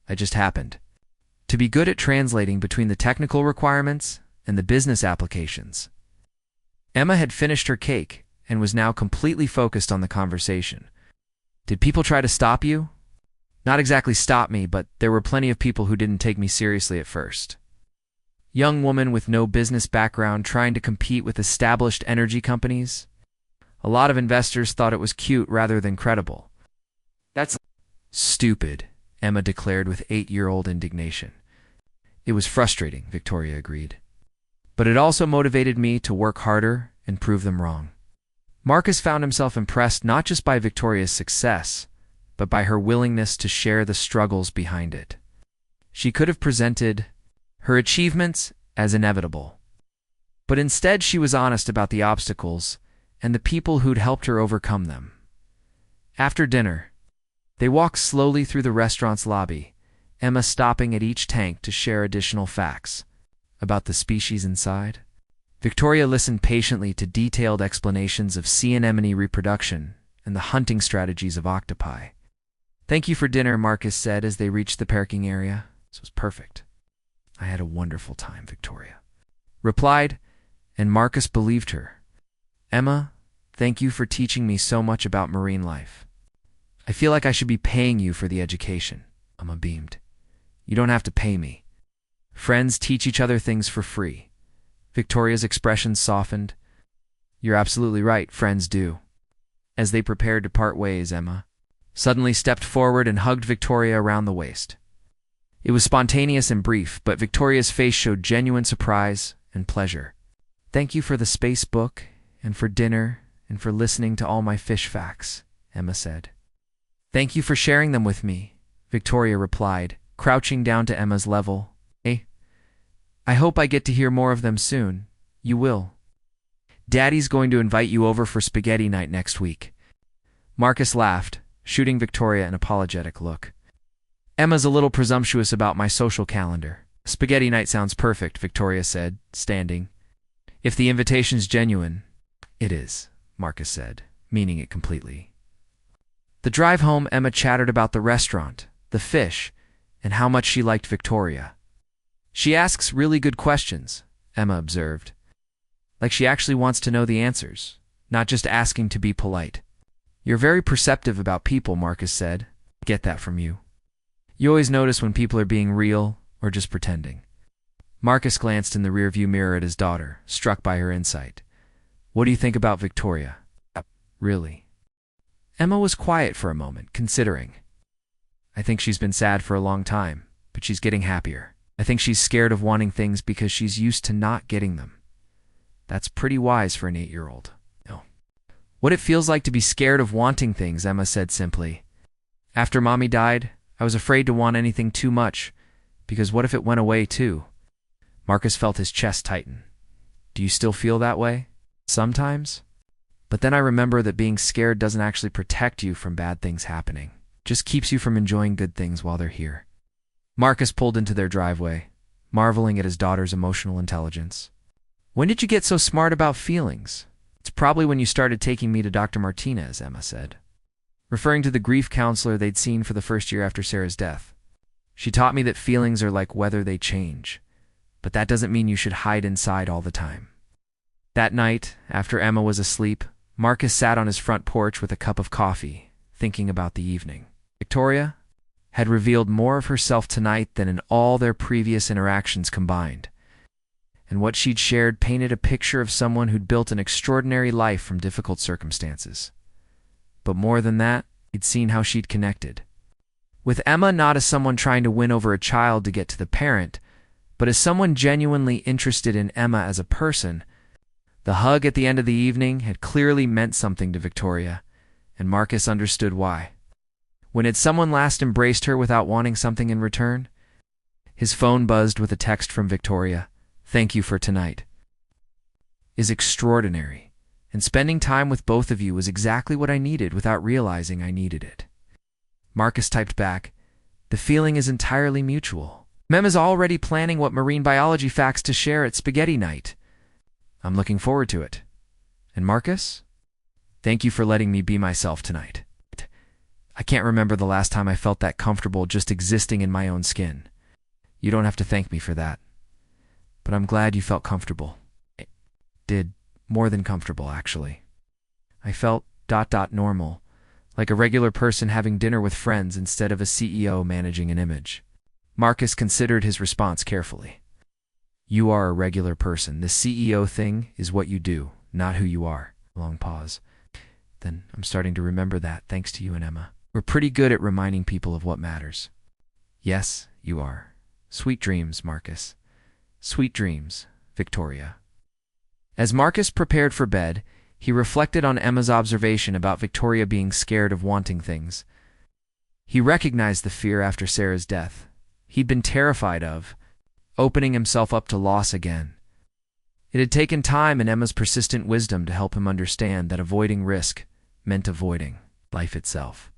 I just happened to be good at translating between the technical requirements and the business applications. Emma had finished her cake and was now completely focused on the conversation. Did people try to stop you? Not exactly stop me, but there were plenty of people who didn't take me seriously at first. Young woman with no business background trying to compete with established energy companies. A lot of investors thought it was cute rather than credible. That's stupid, Emma declared with 8-year-old indignation. It was frustrating, Victoria agreed. But it also motivated me to work harder and prove them wrong. Marcus found himself impressed not just by Victoria's success, but by her willingness to share the struggles behind it. She could have presented her achievements as inevitable. But instead she was honest about the obstacles and the people who'd helped her overcome them. After dinner, they walked slowly through the restaurant's lobby, Emma stopping at each tank to share additional facts about the species inside. Victoria listened patiently to detailed explanations of sea anemone reproduction and the hunting strategies of octopi. "Thank you for dinner," Marcus said as they reached the parking area. "This was perfect." "I had a wonderful time," Victoria replied, and Marcus believed her. "Emma, thank you for teaching me so much about marine life. I feel like I should be paying you for the education." Emma beamed. "You don't have to pay me. Friends teach each other things for free." Victoria's expression softened. "You're absolutely right, friends do." As they prepared to part ways, Emma suddenly stepped forward and hugged Victoria around the waist. It was spontaneous and brief, but Victoria's face showed genuine surprise and pleasure. "Thank you for the space book, and for dinner, and for listening to all my fish facts," Emma said. "Thank you for sharing them with me," Victoria replied, crouching down to Emma's level. "I hope I get to hear more of them soon." "You will. Daddy's going to invite you over for spaghetti night next week." Marcus laughed, shooting Victoria an apologetic look. "Emma's a little presumptuous about my social calendar." "Spaghetti night sounds perfect," Victoria said, standing. "If the invitation's genuine." "It is," Marcus said, meaning it completely. The drive home, Emma chattered about the restaurant, the fish, and how much she liked Victoria. "She asks really good questions," Emma observed. "Like she actually wants to know the answers, not just asking to be polite." "You're very perceptive about people," Marcus said. "I get that from you. You always notice when people are being real or just pretending." Marcus glanced in the rearview mirror at his daughter, struck by her insight. "What do you think about Victoria?" "Really?" Emma was quiet for a moment, considering. "I think she's been sad for a long time, but she's getting happier. I think she's scared of wanting things because she's used to not getting them." That's pretty wise for an 8-year-old. No. "What it feels like to be scared of wanting things," Emma said simply. "After Mommy died, I was afraid to want anything too much, because what if it went away too?" Marcus felt his chest tighten. "Do you still feel that way? Sometimes?" "But then I remember that being scared doesn't actually protect you from bad things happening. It just keeps you from enjoying good things while they're here." Marcus pulled into their driveway, marveling at his daughter's emotional intelligence. "When did you get so smart about feelings?" "It's probably when you started taking me to Dr. Martinez," Emma said, referring to the grief counselor they'd seen for the first year after Sarah's death. "She taught me that feelings are like weather, they change, but that doesn't mean you should hide inside all the time." That night, after Emma was asleep, Marcus sat on his front porch with a cup of coffee, thinking about the evening. Victoria had revealed more of herself tonight than in all their previous interactions combined, and what she'd shared painted a picture of someone who'd built an extraordinary life from difficult circumstances. But more than that, he'd seen how she'd connected with Emma, not as someone trying to win over a child to get to the parent, but as someone genuinely interested in Emma as a person. The hug at the end of the evening had clearly meant something to Victoria, and Marcus understood why. When had someone last embraced her without wanting something in return? His phone buzzed with a text from Victoria. "Thank you for tonight. Is extraordinary, and spending time with both of you was exactly what I needed without realizing I needed it." Marcus typed back, "The feeling is entirely mutual. Emma's already planning what marine biology facts to share at spaghetti night. I'm looking forward to it. And Marcus, thank you for letting me be myself tonight. I can't remember the last time I felt that comfortable just existing in my own skin. You don't have to thank me for that. But I'm glad you felt comfortable." Did more than comfortable, actually. I felt ... normal, like a regular person having dinner with friends instead of a CEO managing an image. Marcus considered his response carefully. "You are a regular person. The CEO thing is what you do, not who you are." Long pause. "Then I'm starting to remember that, thanks to you and Emma. We're pretty good at reminding people of what matters." "Yes, you are. Sweet dreams, Marcus." "Sweet dreams, Victoria." As Marcus prepared for bed, he reflected on Emma's observation about Victoria being scared of wanting things. He recognized the fear after Sarah's death. He'd been terrified of opening himself up to loss again. It had taken time and Emma's persistent wisdom to help him understand that avoiding risk meant avoiding life itself.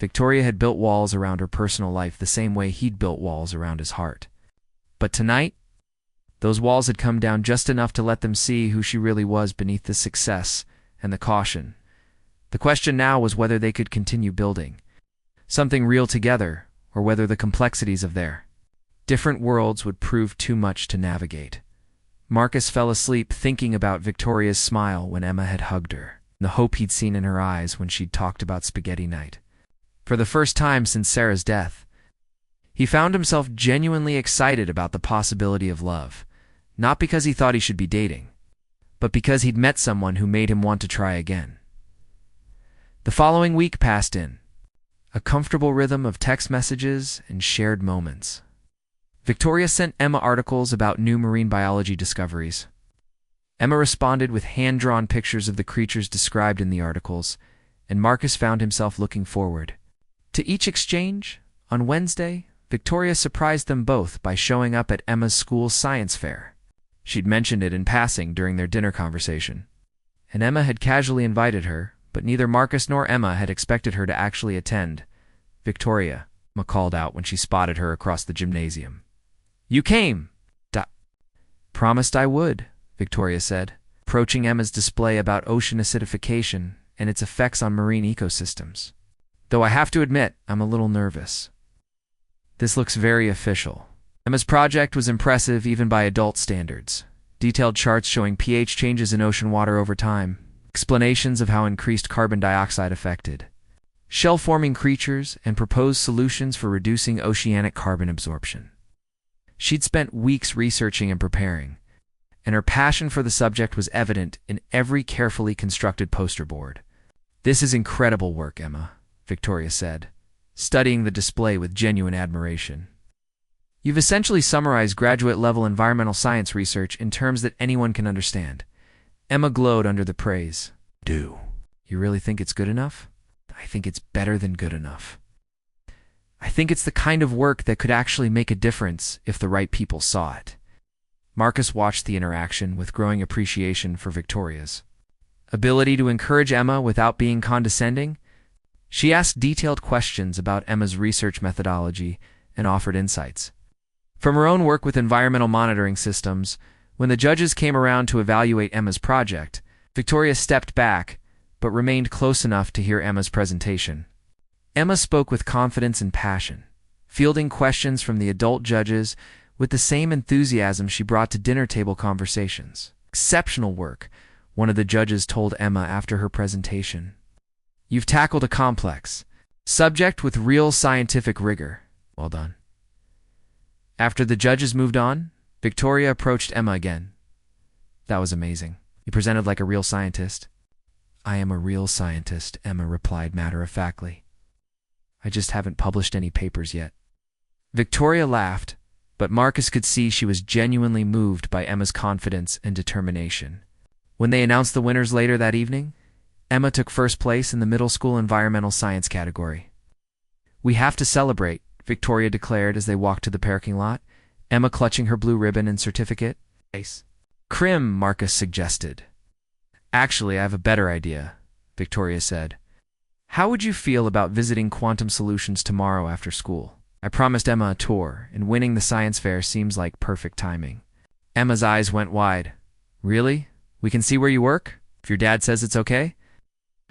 Victoria had built walls around her personal life the same way he'd built walls around his heart. But tonight, those walls had come down just enough to let them see who she really was beneath the success and the caution. The question now was whether they could continue building something real together, or whether the complexities of their different worlds would prove too much to navigate. Marcus fell asleep thinking about Victoria's smile when Emma had hugged her, the hope he'd seen in her eyes when she'd talked about spaghetti night. For the first time since Sarah's death, he found himself genuinely excited about the possibility of love, not because he thought he should be dating, but because he'd met someone who made him want to try again. The following week passed in a comfortable rhythm of text messages and shared moments. Victoria sent Emma articles about new marine biology discoveries. Emma responded with hand-drawn pictures of the creatures described in the articles, and Marcus found himself looking forward to each exchange. On Wednesday, Victoria surprised them both by showing up at Emma's school science fair. She'd mentioned it in passing during their dinner conversation, and Emma had casually invited her, but neither Marcus nor Emma had expected her to actually attend. "Victoria," Emma called out when she spotted her across the gymnasium. "You came!" "Promised I would," Victoria said, approaching Emma's display about ocean acidification and its effects on marine ecosystems. "Though I have to admit, I'm a little nervous. This looks very official." Emma's project was impressive even by adult standards. Detailed charts showing pH changes in ocean water over time, explanations of how increased carbon dioxide affected shell-forming creatures, and proposed solutions for reducing oceanic carbon absorption. She'd spent weeks researching and preparing, and her passion for the subject was evident in every carefully constructed poster board. "This is incredible work, Emma," Victoria said, studying the display with genuine admiration. "You've essentially summarized graduate-level environmental science research in terms that anyone can understand." Emma glowed under the praise. "Do you really think it's good enough?" "I think it's better than good enough. I think it's the kind of work that could actually make a difference if the right people saw it." Marcus watched the interaction with growing appreciation for Victoria's ability to encourage Emma without being condescending. She asked detailed questions about Emma's research methodology and offered insights from her own work with environmental monitoring systems. When the judges came around to evaluate Emma's project, Victoria stepped back but remained close enough to hear Emma's presentation. Emma spoke with confidence and passion, fielding questions from the adult judges with the same enthusiasm she brought to dinner-table conversations. "Exceptional work," one of the judges told Emma after her presentation. "You've tackled a complex subject with real scientific rigor. Well done." After the judges moved on, Victoria approached Emma again. "That was amazing. You presented like a real scientist." "I am a real scientist," Emma replied matter-of-factly. "I just haven't published any papers yet." Victoria laughed, but Marcus could see she was genuinely moved by Emma's confidence and determination. When they announced the winners later that evening, Emma took first place in the middle school environmental science category. "We have to celebrate," Victoria declared as they walked to the parking lot, Emma clutching her blue ribbon and certificate. "Ice cream," Marcus suggested. "Actually, I have a better idea," Victoria said. "How would you feel about visiting Quantum Solutions tomorrow after school? I promised Emma a tour, and winning the science fair seems like perfect timing." Emma's eyes went wide. "Really? We can see where you work? If your dad says it's okay?"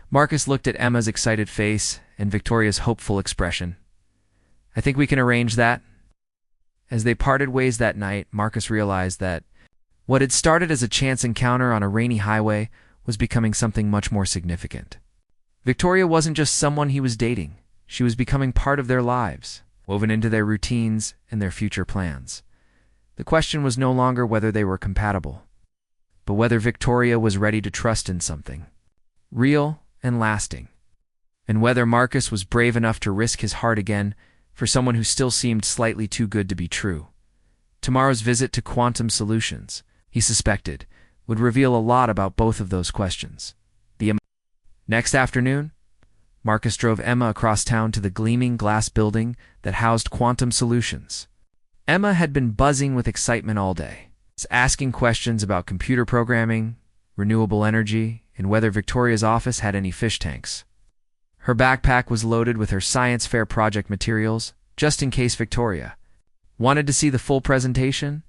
Marcus looked at Emma's excited face and Victoria's hopeful expression. "I think we can arrange that." As they parted ways that night, Marcus realized that what had started as a chance encounter on a rainy highway was becoming something much more significant. Victoria wasn't just someone he was dating. She was becoming part of their lives, woven into their routines and their future plans. The question was no longer whether they were compatible, but whether Victoria was ready to trust in something real and lasting, and whether Marcus was brave enough to risk his heart again for someone who still seemed slightly too good to be true. Tomorrow's visit to Quantum Solutions, he suspected, would reveal a lot about both of those questions. Next afternoon, Marcus drove Emma across town to the gleaming glass building that housed Quantum Solutions. Emma had been buzzing with excitement all day, asking questions about computer programming, renewable energy, and whether Victoria's office had any fish tanks. Her backpack was loaded with her science fair project materials, just in case Victoria wanted to see the full presentation.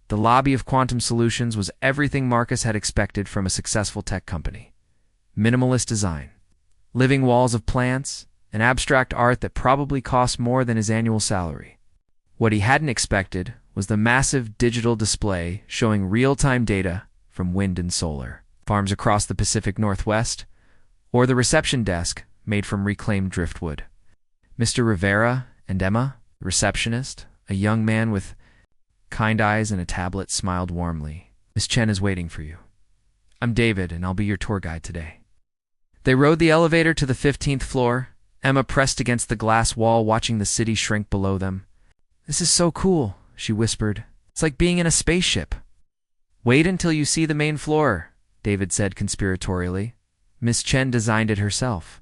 The lobby of Quantum Solutions was everything Marcus had expected from a successful tech company. Minimalist design, living walls of plants, and abstract art that probably cost more than his annual salary. What he hadn't expected was the massive digital display showing real-time data from wind and solar farms across the Pacific Northwest, or the reception desk made from reclaimed driftwood. Mr. Rivera and Emma, the receptionist, a young man with kind eyes and a tablet, smiled warmly. "Miss Chen is waiting for you. I'm David, and I'll be your tour guide today." They rode the elevator to the 15th floor, Emma pressed against the glass wall watching the city shrink below them. "This is so cool," she whispered. "It's like being in a spaceship." "Wait until you see the main floor," David said conspiratorially. Miss Chen designed it herself.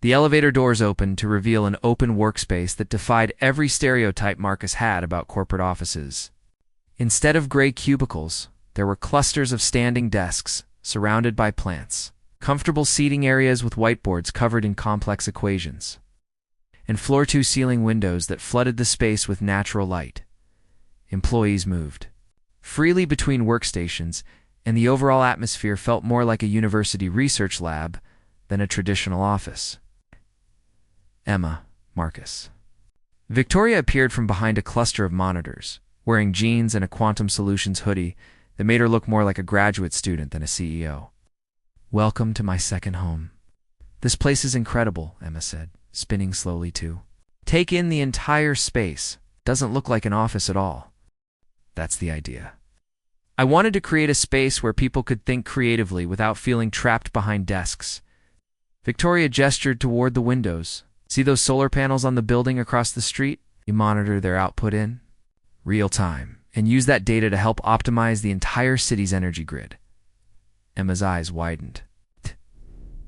The elevator doors opened to reveal an open workspace that defied every stereotype Marcus had about corporate offices. Instead of gray cubicles, there were clusters of standing desks surrounded by plants, comfortable seating areas with whiteboards covered in complex equations, and floor-to-ceiling windows that flooded the space with natural light. Employees moved freely between workstations, and the overall atmosphere felt more like a university research lab than a traditional office. Emma, Marcus. Victoria appeared from behind a cluster of monitors, wearing jeans and a Quantum Solutions hoodie that made her look more like a graduate student than a CEO. "Welcome to my second home. This place is incredible," Emma said, spinning slowly too. "Take in the entire space. Doesn't look like an office at all." "That's the idea. I wanted to create a space where people could think creatively without feeling trapped behind desks." Victoria gestured toward the windows. "See those solar panels on the building across the street? You monitor their output in real time and use that data to help optimize the entire city's energy grid." Emma's eyes widened.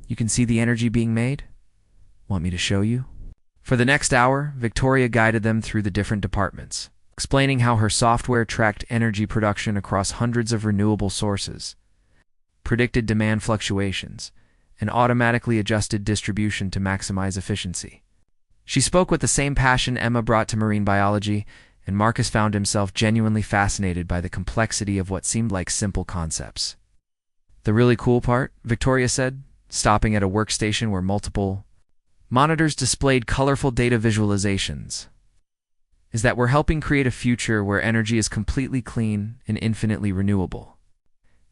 "You can see the energy being made? Want me to show you?" For the next hour, Victoria guided them through the different departments, explaining how her software tracked energy production across hundreds of renewable sources, predicted demand fluctuations, and automatically adjusted distribution to maximize efficiency. She spoke with the same passion Emma brought to marine biology, and Marcus found himself genuinely fascinated by the complexity of what seemed like simple concepts. "The really cool part," Victoria said, stopping at a workstation where multiple monitors displayed colorful data visualizations, "is that we're helping create a future where energy is completely clean and infinitely renewable.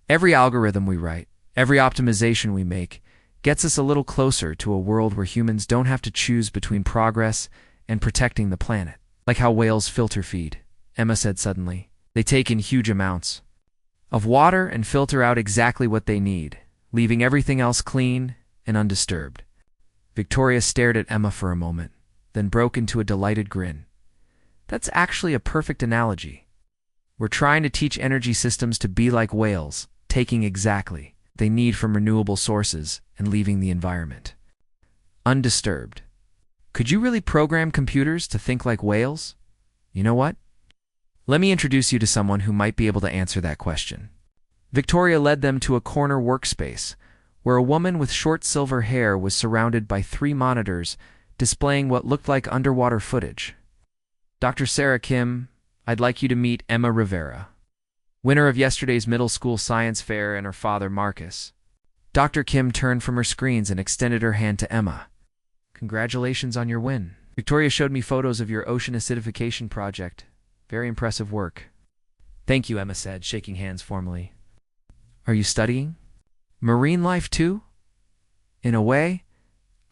Every algorithm we write, every optimization we make, gets us a little closer to a world where humans don't have to choose between progress and protecting the planet. Like how whales filter feed," Emma said suddenly. "They take in huge amounts of water and filter out exactly what they need, leaving everything else clean and undisturbed." Victoria stared at Emma for a moment, then broke into a delighted grin. "That's actually a perfect analogy. We're trying to teach energy systems to be like whales, taking exactly what they need from renewable sources and leaving the environment undisturbed." Could you really program computers to think like whales? You know what? Let me introduce you to someone who might be able to answer that question. Victoria led them to a corner workspace, where a woman with short silver hair was surrounded by 3 monitors displaying what looked like underwater footage. "Dr. Sarah Kim, I'd like you to meet Emma Rivera, winner of yesterday's middle school science fair, and her father, Marcus." Dr. Kim turned from her screens and extended her hand to Emma. "Congratulations on your win. Victoria showed me photos of your ocean acidification project. Very impressive work." "Thank you," Emma said, shaking hands formally. "Are you studying marine life too?" "In a way,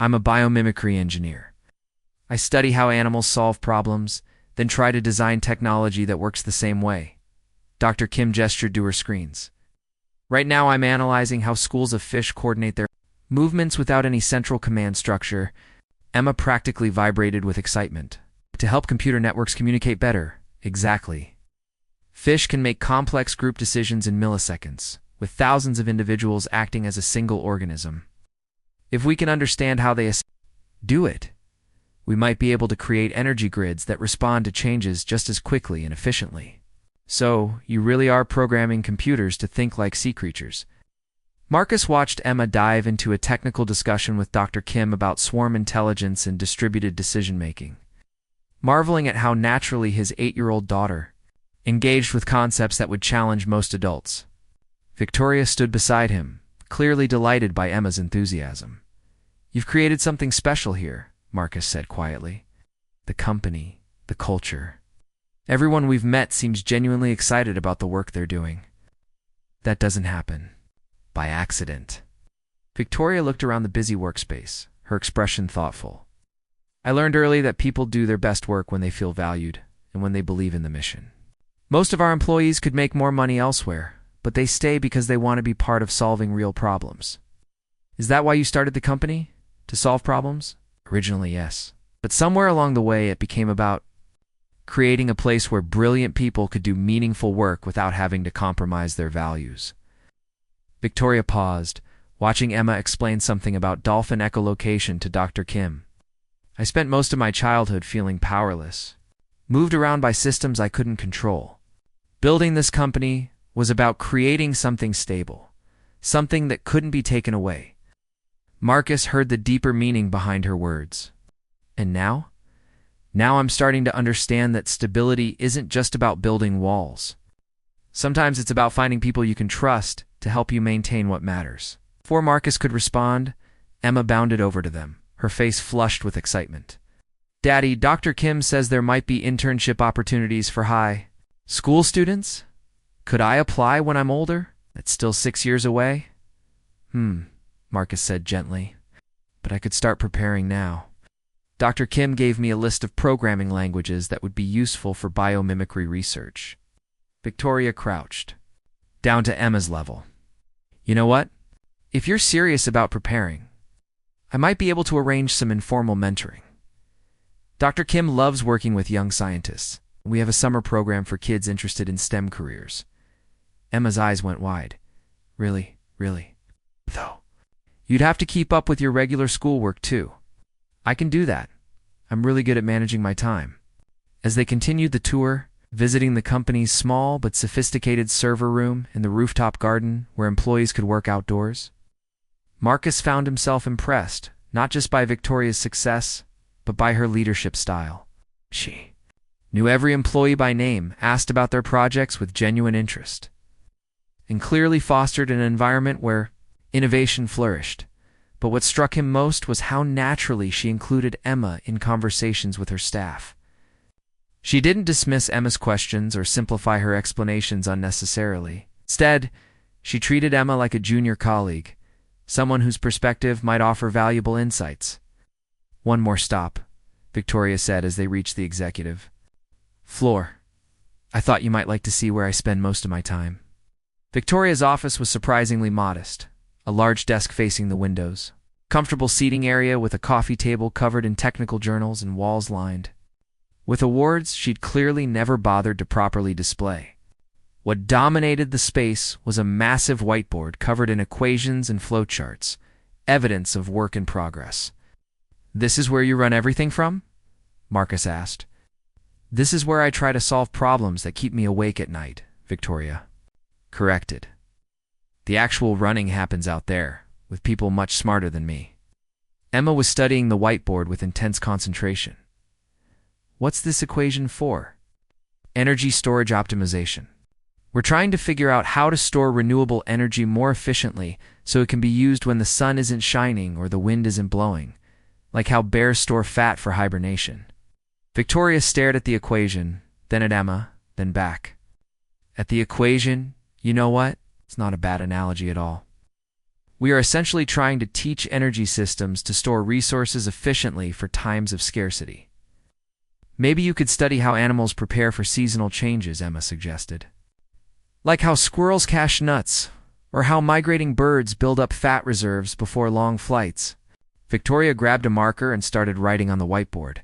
I'm a biomimicry engineer. I study how animals solve problems, then try to design technology that works the same way." Dr. Kim gestured to her screens. "Right now I'm analyzing how schools of fish coordinate their movements without any central command structure." Emma practically vibrated with excitement. "To help computer networks communicate better." "Exactly. Fish can make complex group decisions in milliseconds, with thousands of individuals acting as a single organism. If we can understand how they do it, We might be able to create energy grids that respond to changes just as quickly and efficiently. So, you really are programming computers to think like sea creatures. Marcus watched Emma dive into a technical discussion with Dr. Kim about swarm intelligence and distributed decision-making, marveling at how naturally his 8-year-old daughter engaged with concepts that would challenge most adults. Victoria stood beside him, clearly delighted by Emma's enthusiasm. "You've created something special here," Marcus said quietly. "The company, the culture. Everyone we've met seems genuinely excited about the work they're doing. That doesn't happen by accident." Victoria looked around the busy workspace, her expression thoughtful. "I learned early that people do their best work when they feel valued and when they believe in the mission. Most of our employees could make more money elsewhere, but they stay because they want to be part of solving real problems." "Is that why you started the company? To solve problems?" "Originally, yes. But somewhere along the way it became about creating a place where brilliant people could do meaningful work without having to compromise their values." Victoria paused, watching Emma explain something about dolphin echolocation to Dr. Kim. "I spent most of my childhood feeling powerless, moved around by systems I couldn't control. Building this company was about creating something stable, something that couldn't be taken away." Marcus heard the deeper meaning behind her words. "And now? Now I'm starting to understand that stability isn't just about building walls. Sometimes it's about finding people you can trust to help you maintain what matters." Before Marcus could respond, Emma bounded over to them, her face flushed with excitement. "Daddy, Dr. Kim says there might be internship opportunities for high school students. Could I apply when I'm older? That's still 6 years away." Marcus said gently. "But I could start preparing now. Dr. Kim gave me a list of programming languages that would be useful for biomimicry research." Victoria crouched, down to Emma's level. "You know what? If you're serious about preparing, I might be able to arrange some informal mentoring. Dr. Kim loves working with young scientists. We have a summer program for kids interested in STEM careers." Emma's eyes went wide. Really? Though, you'd have to keep up with your regular schoolwork too." "I can do that. I'm really good at managing my time." As they continued the tour, visiting the company's small but sophisticated server room in the rooftop garden where employees could work outdoors, Marcus found himself impressed, not just by Victoria's success, but by her leadership style. She knew every employee by name, asked about their projects with genuine interest, and clearly fostered an environment where innovation flourished. But what struck him most was how naturally she included Emma in conversations with her staff. She didn't dismiss Emma's questions or simplify her explanations unnecessarily. Instead, she treated Emma like a junior colleague, someone whose perspective might offer valuable insights. "One more stop," Victoria said as they reached the executive floor. "I thought you might like to see where I spend most of my time." Victoria's office was surprisingly modest. A large desk facing the windows, comfortable seating area with a coffee table covered in technical journals and walls lined with awards she'd clearly never bothered to properly display. What dominated the space was a massive whiteboard covered in equations and flowcharts, evidence of work in progress. "This is where you run everything from?" Marcus asked. "This is where I try to solve problems that keep me awake at night," Victoria corrected. "The actual running happens out there, with people much smarter than me." Emma was studying the whiteboard with intense concentration. "What's this equation for?" "Energy storage optimization. We're trying to figure out how to store renewable energy more efficiently so it can be used when the sun isn't shining or the wind isn't blowing, like how bears store fat for hibernation." Victoria stared at the equation, then at Emma, then back. "At the equation, you know what? It's not a bad analogy at all. We are essentially trying to teach energy systems to store resources efficiently for times of scarcity." "Maybe you could study how animals prepare for seasonal changes," Emma suggested. "Like how squirrels cache nuts, or how migrating birds build up fat reserves before long flights." Victoria grabbed a marker and started writing on the whiteboard.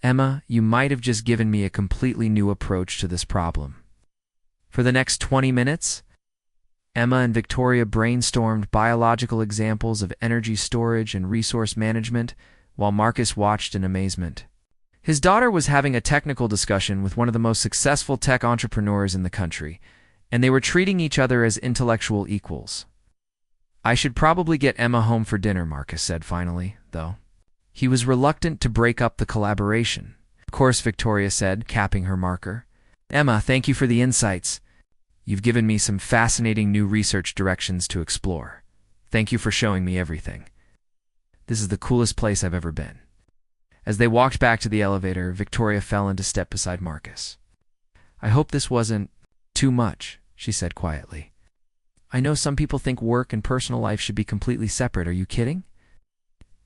"Emma, you might have just given me a completely new approach to this problem." For the next 20 minutes, Emma and Victoria brainstormed biological examples of energy storage and resource management while Marcus watched in amazement. His daughter was having a technical discussion with one of the most successful tech entrepreneurs in the country, and they were treating each other as intellectual equals. "I should probably get Emma home for dinner," Marcus said finally, though. He was reluctant to break up the collaboration. "Of course," Victoria said, capping her marker. "Emma, thank you for the insights. You've given me some fascinating new research directions to explore. Thank you for showing me everything. This is the coolest place I've ever been." As they walked back to the elevator, Victoria fell into step beside Marcus. "I hope this wasn't too much," she said quietly. "I know some people think work and personal life should be completely separate. Are you kidding?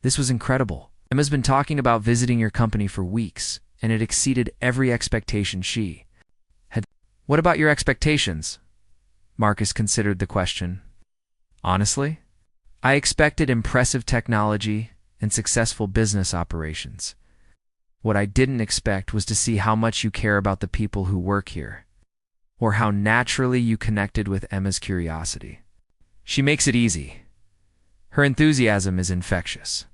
This was incredible. Emma's been talking about visiting your company for weeks, and it exceeded every expectation she had." "What about your expectations?" Marcus considered the question. "Honestly, I expected impressive technology and successful business operations. What I didn't expect was to see how much you care about the people who work here, or how naturally you connected with Emma's curiosity. She makes it easy. Her enthusiasm is infectious."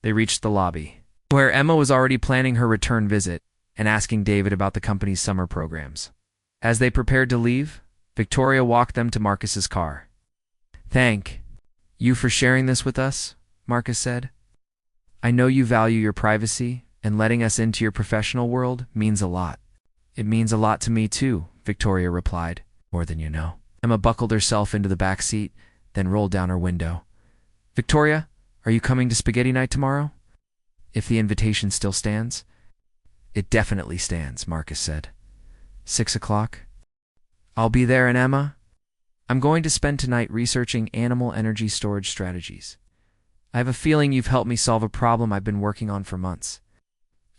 They reached the lobby, where Emma was already planning her return visit and asking David about the company's summer programs. As they prepared to leave, Victoria walked them to Marcus's car. "Thank you for sharing this with us," Marcus said. "I know you value your privacy, and letting us into your professional world means a lot." "It means a lot to me too," Victoria replied. "More than you know." Emma buckled herself into the back seat, then rolled down her window. "Victoria, are you coming to spaghetti night tomorrow? If the invitation still stands." "It definitely stands," Marcus said. 6 o'clock? "I'll be there, and Emma, I'm going to spend tonight researching animal energy storage strategies. I have a feeling you've helped me solve a problem I've been working on for months."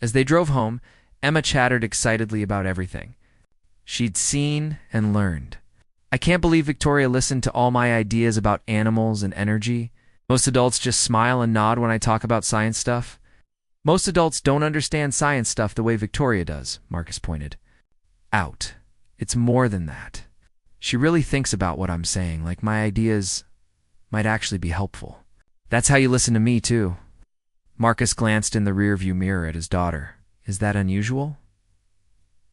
As they drove home, Emma chattered excitedly about everything she'd seen and learned. "I can't believe Victoria listened to all my ideas about animals and energy. Most adults just smile and nod when I talk about science stuff." "Most adults don't understand science stuff the way Victoria does," Marcus pointed out. "It's more than that. She really thinks about what I'm saying, like my ideas might actually be helpful." "That's how you listen to me, too." Marcus glanced in the rearview mirror at his daughter. "Is that unusual?"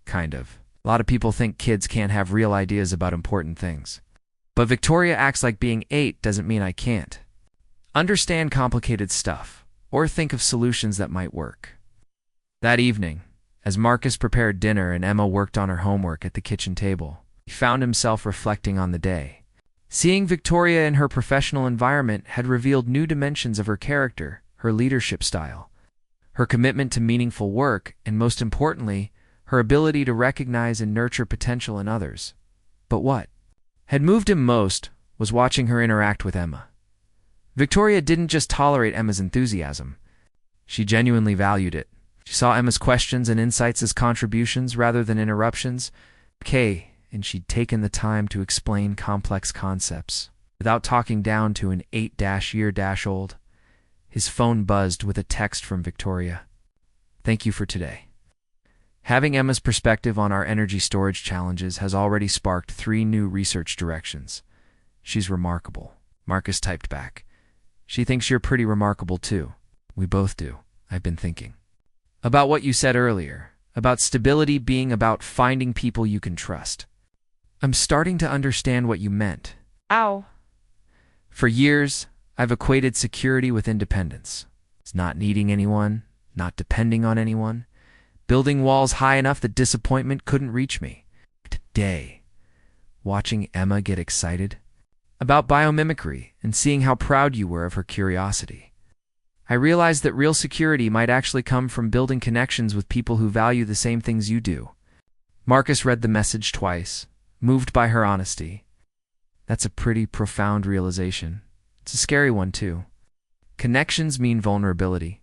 "Kind of. A lot of people think kids can't have real ideas about important things. But Victoria acts like being 8 doesn't mean I can't understand complicated stuff or think of solutions that might work." That evening, as Marcus prepared dinner and Emma worked on her homework at the kitchen table, he found himself reflecting on the day. Seeing Victoria in her professional environment had revealed new dimensions of her character, her leadership style, her commitment to meaningful work, and most importantly, her ability to recognize and nurture potential in others. But what had moved him most was watching her interact with Emma. Victoria didn't just tolerate Emma's enthusiasm. She genuinely valued it. She saw Emma's questions and insights as contributions rather than interruptions. And she'd taken the time to explain complex concepts without talking down to an 8-year-old. His phone buzzed with a text from Victoria. "Thank you for today. Having Emma's perspective on our energy storage challenges has already sparked 3 new research directions. She's remarkable." Marcus typed back. "She thinks you're pretty remarkable too." "We both do. I've been thinking about what you said earlier, about stability being about finding people you can trust. I'm starting to understand what you meant." Ow. "For years, I've equated security with independence. It's not needing anyone, not depending on anyone, building walls high enough that disappointment couldn't reach me. Today, watching Emma get excited about biomimicry and seeing how proud you were of her curiosity, I realized that real security might actually come from building connections with people who value the same things you do." Marcus read the message twice, moved by her honesty. That's a pretty profound realization. It's a scary one, too. Connections mean vulnerability.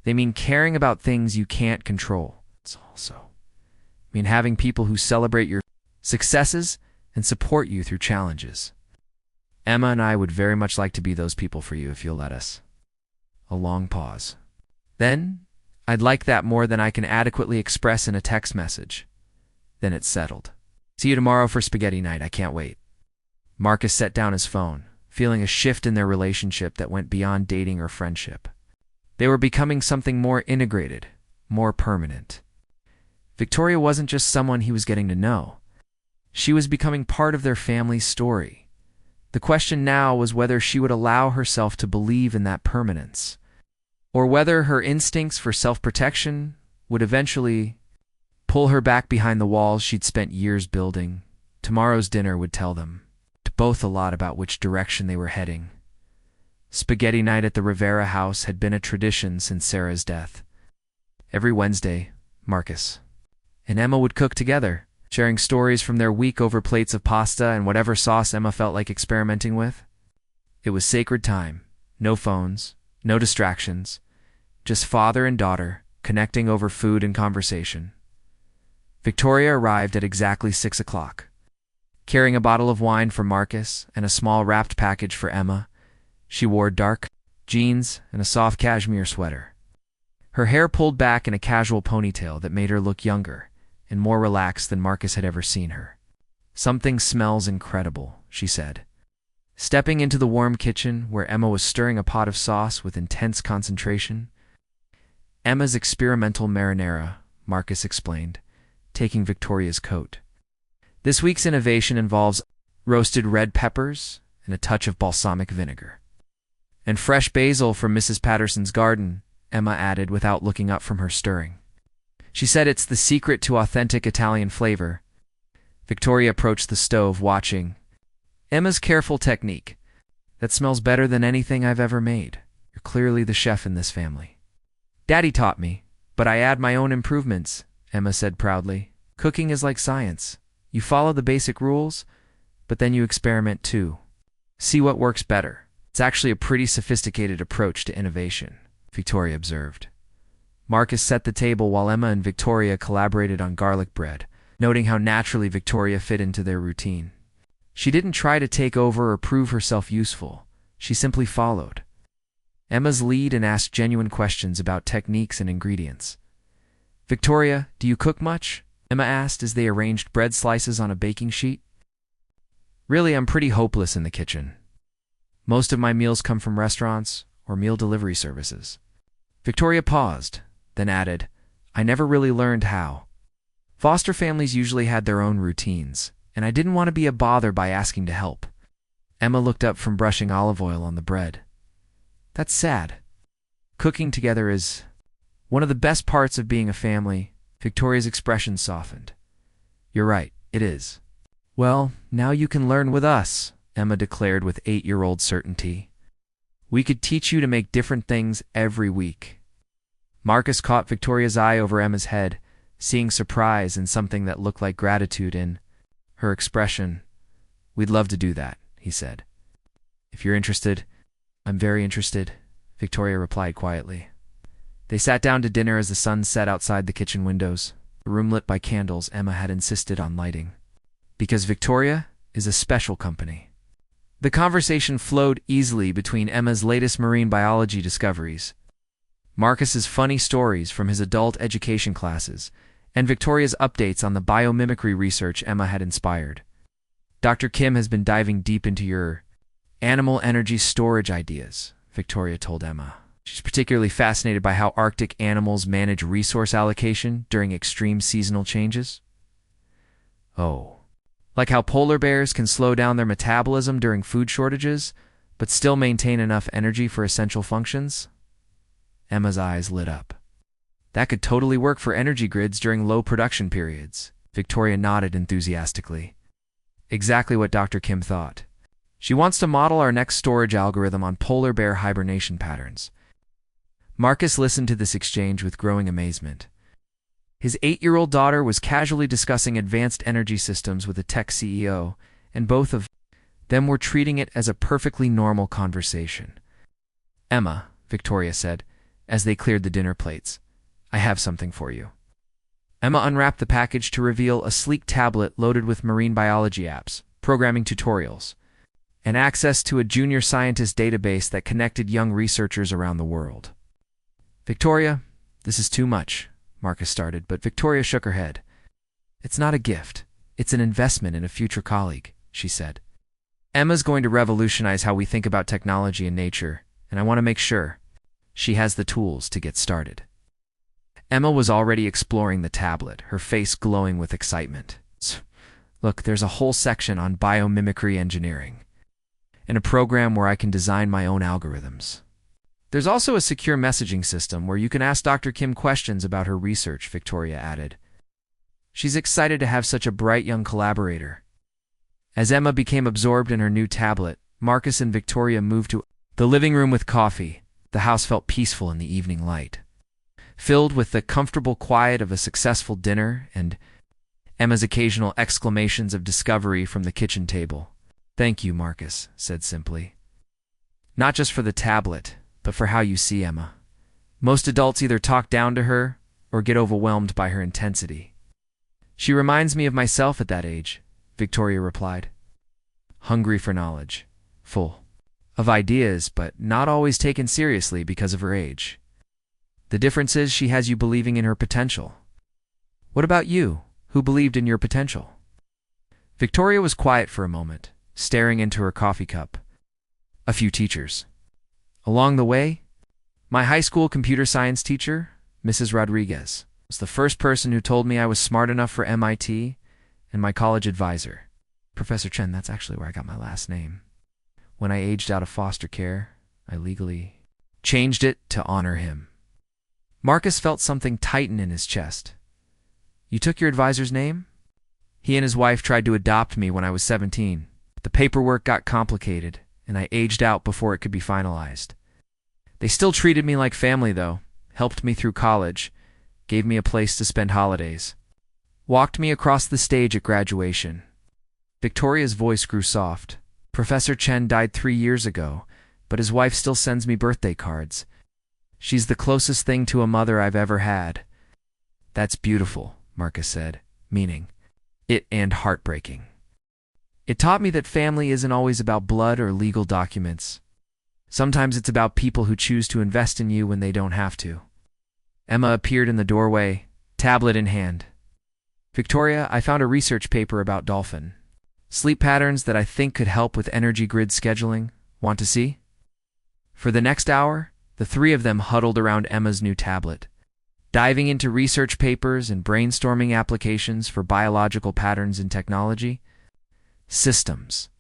They mean caring about things you can't control. It's also mean having people who celebrate your successes and support you through challenges. Emma and I would very much like to be those people for you if you'll let us. A long pause. "Then, I'd like that more than I can adequately express in a text message." Then it's settled. "See you tomorrow for spaghetti night. I can't wait." Marcus set down his phone, feeling a shift in their relationship that went beyond dating or friendship. They were becoming something more integrated, more permanent. Victoria wasn't just someone he was getting to know. She was becoming part of their family's story. The question now was whether she would allow herself to believe in that permanence, or whether her instincts for self-protection would eventually pull her back behind the walls she'd spent years building. Tomorrow's dinner would tell them both a lot about which direction they were heading. Spaghetti night at the Rivera house had been a tradition since Sarah's death. Every Wednesday, Marcus and Emma would cook together, sharing stories from their week over plates of pasta and whatever sauce Emma felt like experimenting with. It was sacred time. No phones, no distractions, just father and daughter connecting over food and conversation. Victoria arrived at exactly 6 o'clock, carrying a bottle of wine for Marcus and a small wrapped package for Emma. She wore dark jeans and a soft cashmere sweater. Her hair pulled back in a casual ponytail that made her look younger and more relaxed than Marcus had ever seen her. "Something smells incredible," she said, stepping into the warm kitchen where Emma was stirring a pot of sauce with intense concentration. "Emma's experimental marinara," Marcus explained, taking Victoria's coat. "This week's innovation involves roasted red peppers and a touch of balsamic vinegar. And fresh basil from Mrs. Patterson's garden," Emma added without looking up from her stirring. She said it's the secret to authentic Italian flavor. Victoria approached the stove, watching. "Emma's careful technique. That smells better than anything I've ever made. You're clearly the chef in this family." "Daddy taught me, but I add my own improvements," Emma said proudly. "Cooking is like science. You follow the basic rules, but then you experiment too. See what works better." "It's actually a pretty sophisticated approach to innovation," Victoria observed. Marcus set the table while Emma and Victoria collaborated on garlic bread, noting how naturally Victoria fit into their routine. She didn't try to take over or prove herself useful. She simply followed Emma's lead and asked genuine questions about techniques and ingredients. "Victoria, do you cook much?" Emma asked as they arranged bread slices on a baking sheet. "Really, I'm pretty hopeless in the kitchen. Most of my meals come from restaurants or meal delivery services." Victoria paused, then added, "I never really learned how. Foster families usually had their own routines, and I didn't want to be a bother by asking to help." Emma looked up from brushing olive oil on the bread. "That's sad. Cooking together is one of the best parts of being a family." Victoria's expression softened. "You're right, it is." "Well, now you can learn with us," Emma declared with 8-year-old certainty. "We could teach you to make different things every week." Marcus caught Victoria's eye over Emma's head, seeing surprise and something that looked like gratitude in her expression. "We'd love to do that," he said. "If you're interested." "I'm very interested," Victoria replied quietly. They sat down to dinner as the sun set outside the kitchen windows, the room lit by candles Emma had insisted on lighting. Because Victoria is a special company. The conversation flowed easily between Emma's latest marine biology discoveries, Marcus's funny stories from his adult education classes, and Victoria's updates on the biomimicry research Emma had inspired. "Dr. Kim has been diving deep into your animal energy storage ideas," Victoria told Emma. She's particularly fascinated by how Arctic animals manage resource allocation during extreme seasonal changes. "Oh. Like how polar bears can slow down their metabolism during food shortages, but still maintain enough energy for essential functions?" Emma's eyes lit up. "That could totally work for energy grids during low production periods." Victoria nodded enthusiastically. "Exactly what Dr. Kim thought. She wants to model our next storage algorithm on polar bear hibernation patterns." Marcus listened to this exchange with growing amazement. His 8-year-old daughter was casually discussing advanced energy systems with a tech CEO, and both of them were treating it as a perfectly normal conversation. "Emma," Victoria said, as they cleared the dinner plates, "I have something for you." Emma unwrapped the package to reveal a sleek tablet loaded with marine biology apps, programming tutorials, and access to a junior scientist database that connected young researchers around the world. "Victoria, this is too much," Marcus started, but Victoria shook her head. "It's not a gift. It's an investment in a future colleague," she said. "Emma's going to revolutionize how we think about technology and nature, and I want to make sure She has the tools to get started. Emma was already exploring the tablet, her face glowing with excitement. Look, there's a whole section on biomimicry engineering, and a program where I can design my own algorithms. There's also a secure messaging system where you can ask Dr. Kim questions about her research, Victoria added. She's excited to have such a bright young collaborator. As Emma became absorbed in her new tablet, Marcus and Victoria moved to the living room with coffee. The house felt peaceful in the evening light, filled with the comfortable quiet of a successful dinner and Emma's occasional exclamations of discovery from the kitchen table. "Thank you," Marcus said simply. "Not just for the tablet, but for how you see Emma. Most adults either talk down to her or get overwhelmed by her intensity." "She reminds me of myself at that age," Victoria replied. "Hungry for knowledge, full of ideas, but not always taken seriously because of her age. The difference is she has you believing in her potential. What about you? Who believed in your potential?" Victoria was quiet for a moment, staring into her coffee cup. "A few teachers. Along the way, my high school computer science teacher, Mrs. Rodriguez, was the first person who told me I was smart enough for MIT, and my college advisor, Professor Chen, that's actually where I got my last name. When I aged out of foster care, I legally changed it to honor him." Marcus felt something tighten in his chest. "You took your advisor's name?" "He and his wife tried to adopt me when I was 17. The paperwork got complicated, and I aged out before it could be finalized. They still treated me like family, though, helped me through college, gave me a place to spend holidays, walked me across the stage at graduation." Victoria's voice grew soft. "Professor Chen died 3 years ago, but his wife still sends me birthday cards. She's the closest thing to a mother I've ever had." "That's beautiful," Marcus said, meaning it and heartbreaking. "It taught me that family isn't always about blood or legal documents. Sometimes it's about people who choose to invest in you when they don't have to." Emma appeared in the doorway, tablet in hand. "Victoria, I found a research paper about dolphin sleep patterns that I think could help with energy grid scheduling. Want to see?" For the next hour, the three of them huddled around Emma's new tablet, diving into research papers and brainstorming applications for biological patterns in technology. Systems.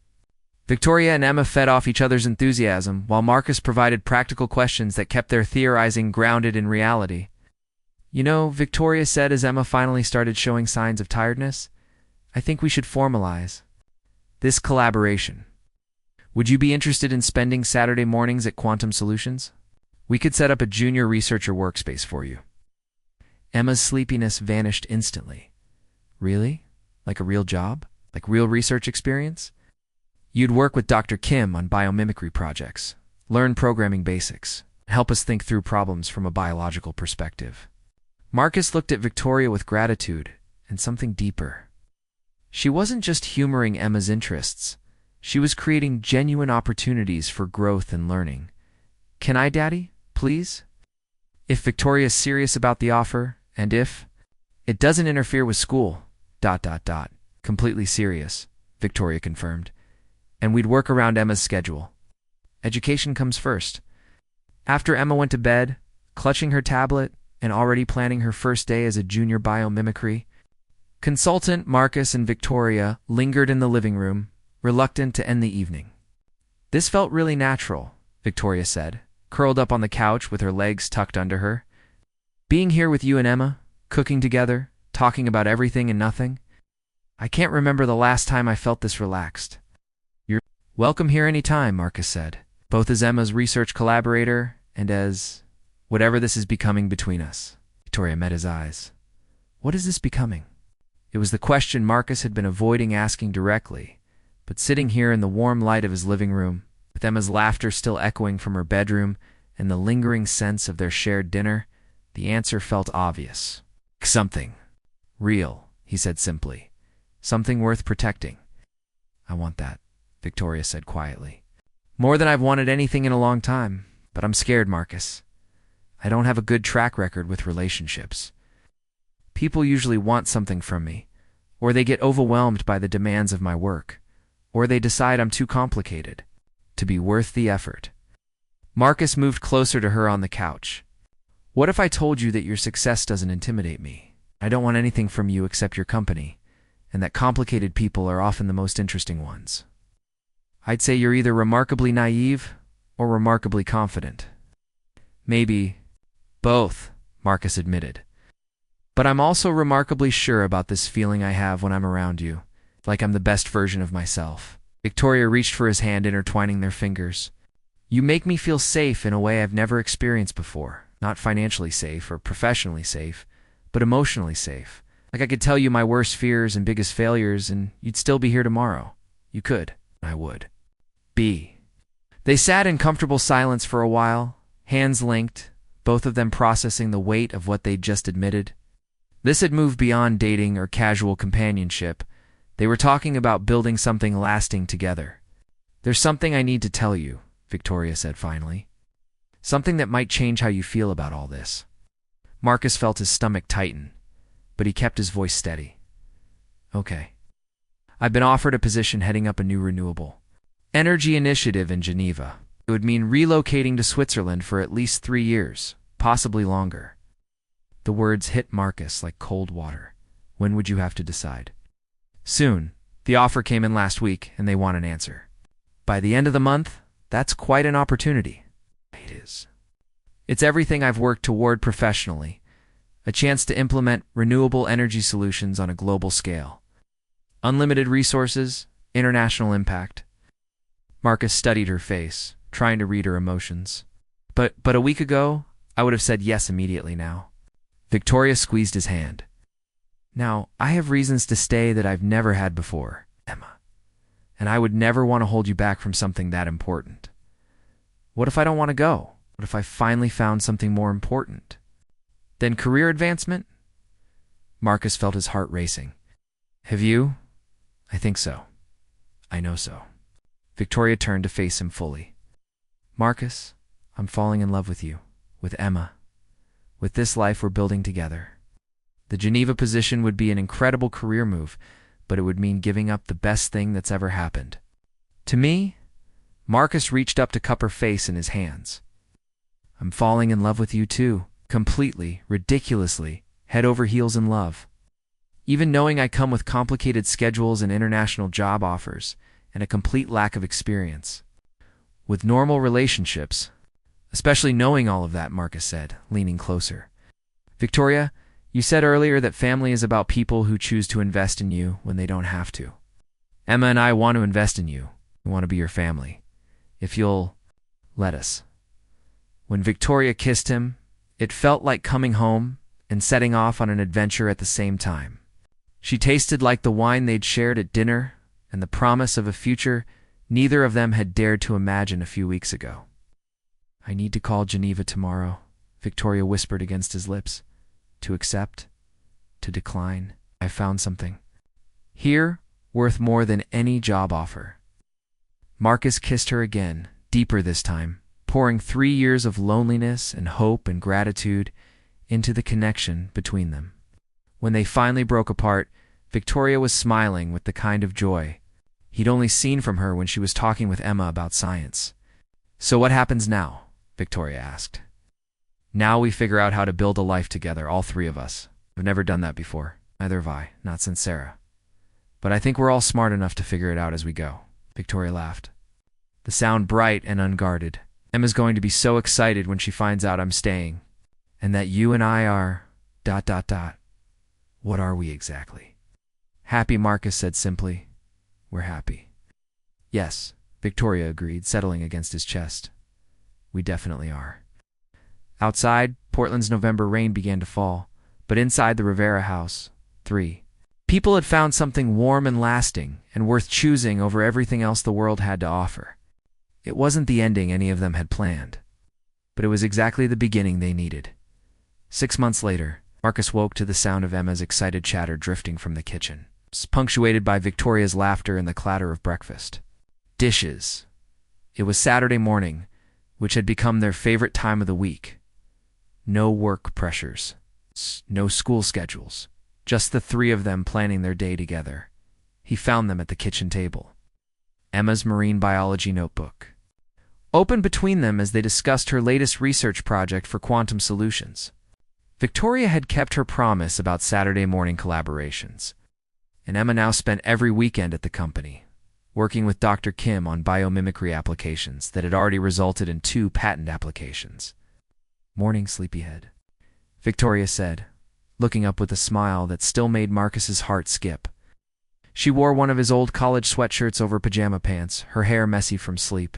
Victoria and Emma fed off each other's enthusiasm, while Marcus provided practical questions that kept their theorizing grounded in reality. "You know," Victoria said as Emma finally started showing signs of tiredness, "I think we should formalize this collaboration. Would you be interested in spending Saturday mornings at Quantum Solutions? We could set up a junior researcher workspace for you." Emma's sleepiness vanished instantly. "Really? Like a real job? Like real research experience?" "You'd work with Dr. Kim on biomimicry projects, learn programming basics, help us think through problems from a biological perspective." Marcus looked at Victoria with gratitude and something deeper. She wasn't just humoring Emma's interests. She was creating genuine opportunities for growth and learning. "Can I, Daddy? Please?" If Victoria's serious about the offer, and if it doesn't interfere with school, ... Completely serious, Victoria confirmed. "And we'd work around Emma's schedule. Education comes first." After Emma went to bed, clutching her tablet and already planning her first day as a junior biomimicry consultant, Marcus and Victoria lingered in the living room, reluctant to end the evening. "This felt really natural," Victoria said, curled up on the couch with her legs tucked under her. "Being here with you and Emma, cooking together, talking about everything and nothing. I can't remember the last time I felt this relaxed." "You're welcome here any time," Marcus said, both as Emma's research collaborator and as whatever this is becoming between us. Victoria met his eyes. What is this becoming? It was the question Marcus had been avoiding asking directly, but sitting here in the warm light of his living room, with Emma's laughter still echoing from her bedroom and the lingering sense of their shared dinner, the answer felt obvious. "Something real," he said simply. "Something worth protecting." "I want that," Victoria said quietly. "More than I've wanted anything in a long time, but I'm scared, Marcus. I don't have a good track record with relationships. People usually want something from me, or they get overwhelmed by the demands of my work, or they decide I'm too complicated to be worth the effort." Marcus moved closer to her on the couch. What if I told you that your success doesn't intimidate me? I don't want anything from you except your company, and that complicated people are often the most interesting ones. I'd say you're either remarkably naive or remarkably confident. Maybe both, Marcus admitted. But I'm also remarkably sure about this feeling I have when I'm around you, like I'm the best version of myself. Victoria reached for his hand, intertwining their fingers. You make me feel safe in a way I've never experienced before. Not financially safe or professionally safe, but emotionally safe. Like I could tell you my worst fears and biggest failures and you'd still be here tomorrow. You could. I would. B. They sat in comfortable silence for a while, hands linked, both of them processing the weight of what they'd just admitted. This had moved beyond dating or casual companionship. They were talking about building something lasting together. There's something I need to tell you, Victoria said finally. Something that might change how you feel about all this. Marcus felt his stomach tighten, but he kept his voice steady. Okay. I've been offered a position heading up a new renewable energy initiative in Geneva. It would mean relocating to Switzerland for at least 3 years, possibly longer. The words hit Marcus like cold water. When would you have to decide? Soon. The offer came in last week, and they want an answer. By the end of the month, that's quite an opportunity. It is. It's everything I've worked toward professionally. A chance to implement renewable energy solutions on a global scale. Unlimited resources, international impact. Marcus studied her face, trying to read her emotions. But a week ago, I would have said yes immediately now. Victoria squeezed his hand. Now, I have reasons to stay that I've never had before, Emma. And I would never want to hold you back from something that important. What if I don't want to go? What if I finally found something more important? Then career advancement? Marcus felt his heart racing. Have you? I think so. I know so. Victoria turned to face him fully. Marcus, I'm falling in love with you, with Emma, with this life we're building together. The Geneva position would be an incredible career move, but it would mean giving up the best thing that's ever happened. To me, Marcus reached up to cup her face in his hands. I'm falling in love with you too, completely, ridiculously, head over heels in love. Even knowing I come with complicated schedules and international job offers, and a complete lack of experience. With normal relationships, especially knowing all of that, Marcus said, leaning closer. Victoria, you said earlier that family is about people who choose to invest in you when they don't have to. Emma and I want to invest in you. We want to be your family. If you'll let us. When Victoria kissed him, it felt like coming home and setting off on an adventure at the same time. She tasted like the wine they'd shared at dinner and the promise of a future neither of them had dared to imagine a few weeks ago. I need to call Geneva tomorrow, Victoria whispered against his lips. To accept, to decline. I found something. Here, worth more than any job offer. Marcus kissed her again, deeper this time, pouring 3 years of loneliness and hope and gratitude into the connection between them. When they finally broke apart, Victoria was smiling with the kind of joy he'd only seen from her when she was talking with Emma about science. So what happens now? Victoria asked. Now we figure out how to build a life together, all 3 of us. I've never done that before. Neither have I, not since Sarah. But I think we're all smart enough to figure it out as we go. Victoria laughed. The sound bright and unguarded. Emma's going to be so excited when she finds out I'm staying. And that you and I are... ... What are we exactly? Happy, Marcus said simply. We're happy. Yes, Victoria agreed, settling against his chest. We definitely are. Outside, Portland's November rain began to fall, but inside the Rivera house, 3. People had found something warm and lasting and worth choosing over everything else the world had to offer. It wasn't the ending any of them had planned, but it was exactly the beginning they needed. 6 months later, Marcus woke to the sound of Emma's excited chatter drifting from the kitchen, punctuated by Victoria's laughter and the clatter of breakfast. Dishes. It was Saturday morning, which had become their favorite time of the week. No work pressures, no school schedules, just the 3 of them planning their day together. He found them at the kitchen table. Emma's marine biology notebook. opened between them as they discussed her latest research project for quantum solutions. Victoria had kept her promise about Saturday morning collaborations, and Emma now spent every weekend at the company, working with Dr. Kim on biomimicry applications that had already resulted in 2 patent applications. "Morning, sleepyhead," Victoria said, looking up with a smile that still made Marcus's heart skip. She wore one of his old college sweatshirts over pajama pants, her hair messy from sleep,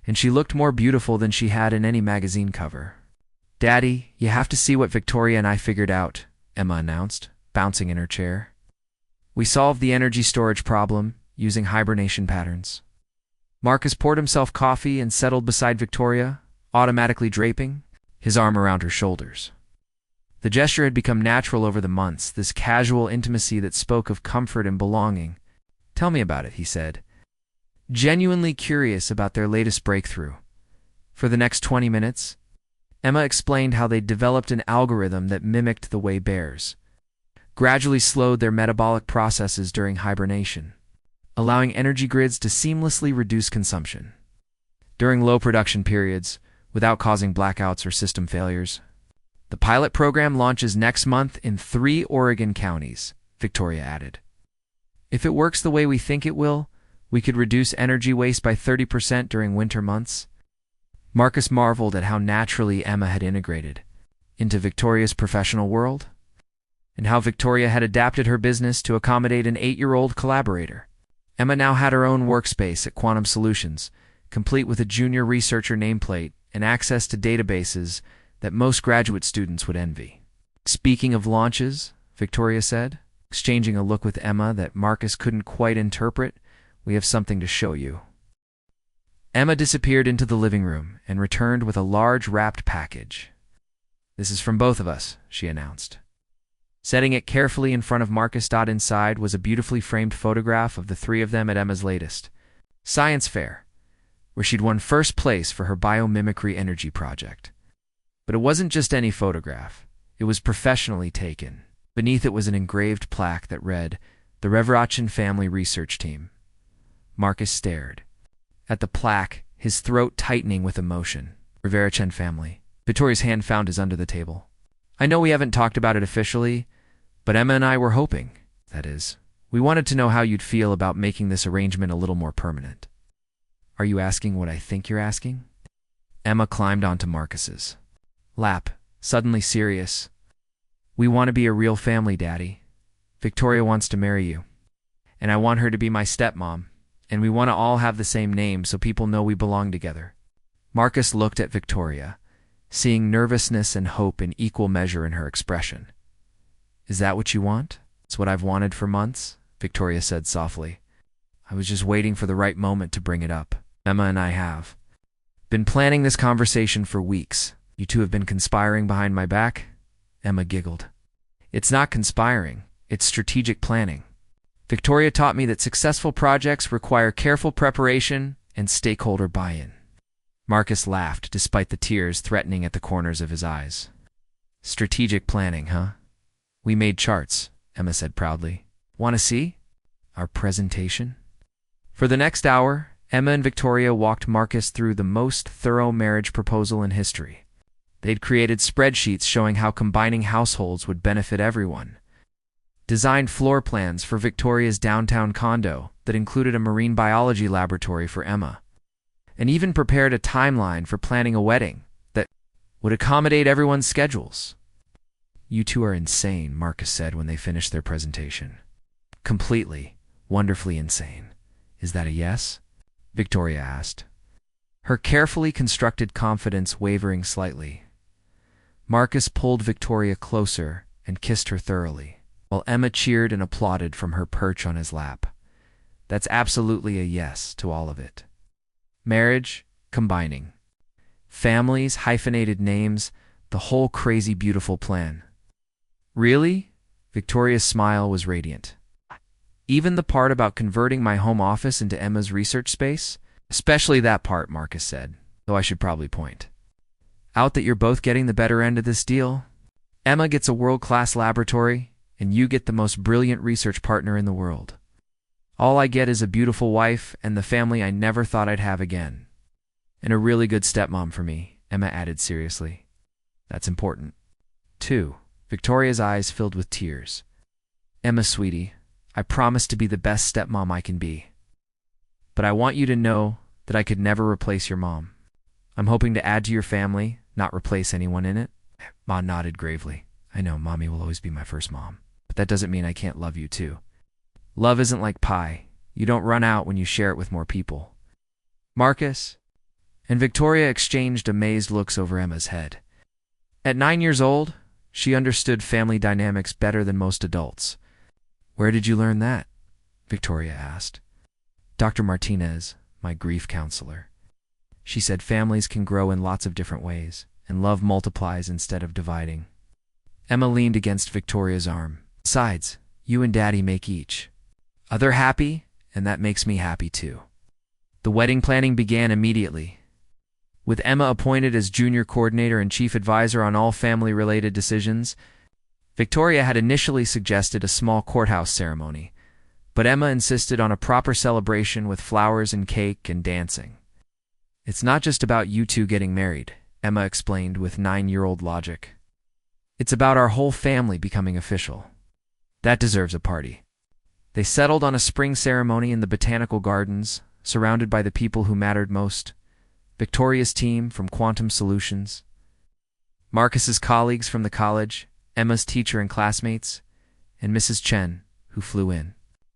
and she looked more beautiful than she had in any magazine cover. "Daddy, you have to see what Victoria and I figured out," Emma announced, bouncing in her chair. "We solved the energy storage problem using hibernation patterns." Marcus poured himself coffee and settled beside Victoria, automatically draping his arm around her shoulders. The gesture had become natural over the months, this casual intimacy that spoke of comfort and belonging. "Tell me about it," he said, genuinely curious about their latest breakthrough. For the next 20 minutes, Emma explained how they'd developed an algorithm that mimicked the way bears gradually slowed their metabolic processes during hibernation, allowing energy grids to seamlessly reduce consumption during low production periods without causing blackouts or system failures. "The pilot program launches next month in 3 Oregon counties," Victoria added. "If it works the way we think it will, we could reduce energy waste by 30% during winter months." Marcus marveled at how naturally Emma had integrated into Victoria's professional world, and how Victoria had adapted her business to accommodate an 8-year-old collaborator. Emma now had her own workspace at Quantum Solutions, complete with a junior researcher nameplate and access to databases that most graduate students would envy. "Speaking of launches," Victoria said, exchanging a look with Emma that Marcus couldn't quite interpret, "we have something to show you." Emma disappeared into the living room and returned with a large wrapped package. "This is from both of us," she announced. Setting it carefully in front of Marcus. Inside was a beautifully framed photograph of the 3 of them at Emma's latest science fair, where she'd won first place for her biomimicry energy project. But it wasn't just any photograph. It was professionally taken. Beneath it was an engraved plaque that read, "The Revrachin Family Research Team." Marcus stared at the plaque, his throat tightening with emotion. "Revrachin family." Victoria's hand found his under the table. "I know we haven't talked about it officially, but Emma and I were hoping, that is, we wanted to know how you'd feel about making this arrangement a little more permanent." "Are you asking what I think you're asking?" Emma climbed onto Marcus's lap, suddenly serious. "We want to be a real family, Daddy. Victoria wants to marry you, and I want her to be my stepmom, and we want to all have the same name so people know we belong together." Marcus looked at Victoria, seeing nervousness and hope in equal measure in her expression. "Is that what you want?" "It's what I've wanted for months," Victoria said softly. "I was just waiting for the right moment to bring it up. Emma and I have been planning this conversation for weeks. You 2 have been conspiring behind my back?" Emma giggled. "It's not conspiring, it's strategic planning. Victoria taught me that successful projects require careful preparation and stakeholder buy-in." Marcus laughed, despite the tears threatening at the corners of his eyes. "Strategic planning, huh? We made charts," Emma said proudly. "Want to see our presentation?" For the next hour, Emma and Victoria walked Marcus through the most thorough marriage proposal in history. They'd created spreadsheets showing how combining households would benefit everyone, designed floor plans for Victoria's downtown condo that included a marine biology laboratory for Emma, and even prepared a timeline for planning a wedding that would accommodate everyone's schedules. "You 2 are insane," Marcus said when they finished their presentation. "Completely, wonderfully insane. Is that a yes?" Victoria asked, her carefully constructed confidence wavering slightly. Marcus pulled Victoria closer and kissed her thoroughly, while Emma cheered and applauded from her perch on his lap. "That's absolutely a yes to all of it. Marriage, combining. Families, hyphenated names, the whole crazy beautiful plan." "Really?" Victoria's smile was radiant. "Even the part about converting my home office into Emma's research space?" "Especially that part," Marcus said, though I should probably point out that you're both getting the better end of this deal. Emma gets a world-class laboratory, and you get the most brilliant research partner in the world. All I get is a beautiful wife and the family I never thought I'd have again. And a really good stepmom for me, Emma added seriously. That's important. 2. Victoria's eyes filled with tears. Emma, sweetie, I promise to be the best stepmom I can be. But I want you to know that I could never replace your mom. I'm hoping to add to your family, not replace anyone in it. Ma nodded gravely. I know, Mommy will always be my first mom. But that doesn't mean I can't love you too. Love isn't like pie. You don't run out when you share it with more people. Marcus? And Victoria exchanged amazed looks over Emma's head. At 9 years old, she understood family dynamics better than most adults. Where did you learn that? Victoria asked. Dr. Martinez, my grief counselor. She said families can grow in lots of different ways, and love multiplies instead of dividing. Emma leaned against Victoria's arm. Besides, you and Daddy make each other happy, and that makes me happy too. The wedding planning began immediately. With Emma appointed as junior coordinator and chief advisor on all family-related decisions, Victoria had initially suggested a small courthouse ceremony, but Emma insisted on a proper celebration with flowers and cake and dancing. It's not just about you two getting married, Emma explained with 9-year-old logic. It's about our whole family becoming official. That deserves a party. They settled on a spring ceremony in the botanical gardens, surrounded by the people who mattered most. Victoria's team from Quantum Solutions, Marcus's colleagues from the college, Emma's teacher and classmates, and Mrs. Chen, who flew in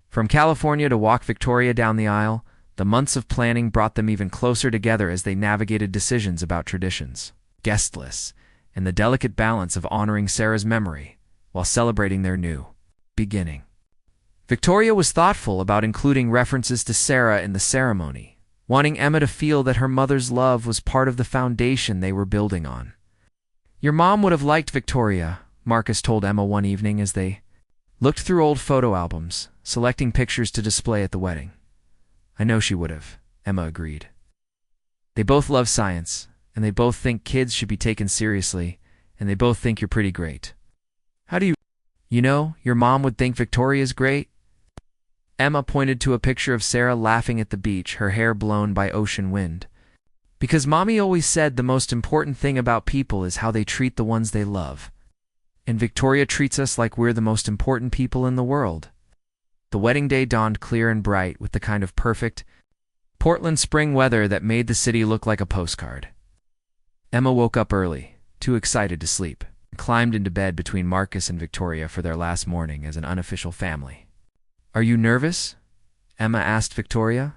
from California to walk Victoria down the aisle. The months of planning brought them even closer together as they navigated decisions about traditions, guest lists, and the delicate balance of honoring Sarah's memory while celebrating their new beginning. Victoria was thoughtful about including references to Sarah in the ceremony, wanting Emma to feel that her mother's love was part of the foundation they were building on. Your mom would have liked Victoria, Marcus told Emma one evening as they looked through old photo albums, selecting pictures to display at the wedding. I know she would have, Emma agreed. They both love science, and they both think kids should be taken seriously, and they both think you're pretty great. How do you... You know, your mom would think Victoria's great? Emma pointed to a picture of Sarah laughing at the beach, her hair blown by ocean wind. Because Mommy always said the most important thing about people is how they treat the ones they love. And Victoria treats us like we're the most important people in the world. The wedding day dawned clear and bright with the kind of perfect Portland spring weather that made the city look like a postcard. Emma woke up early, too excited to sleep, and climbed into bed between Marcus and Victoria for their last morning as an unofficial family. Are you nervous? Emma asked Victoria.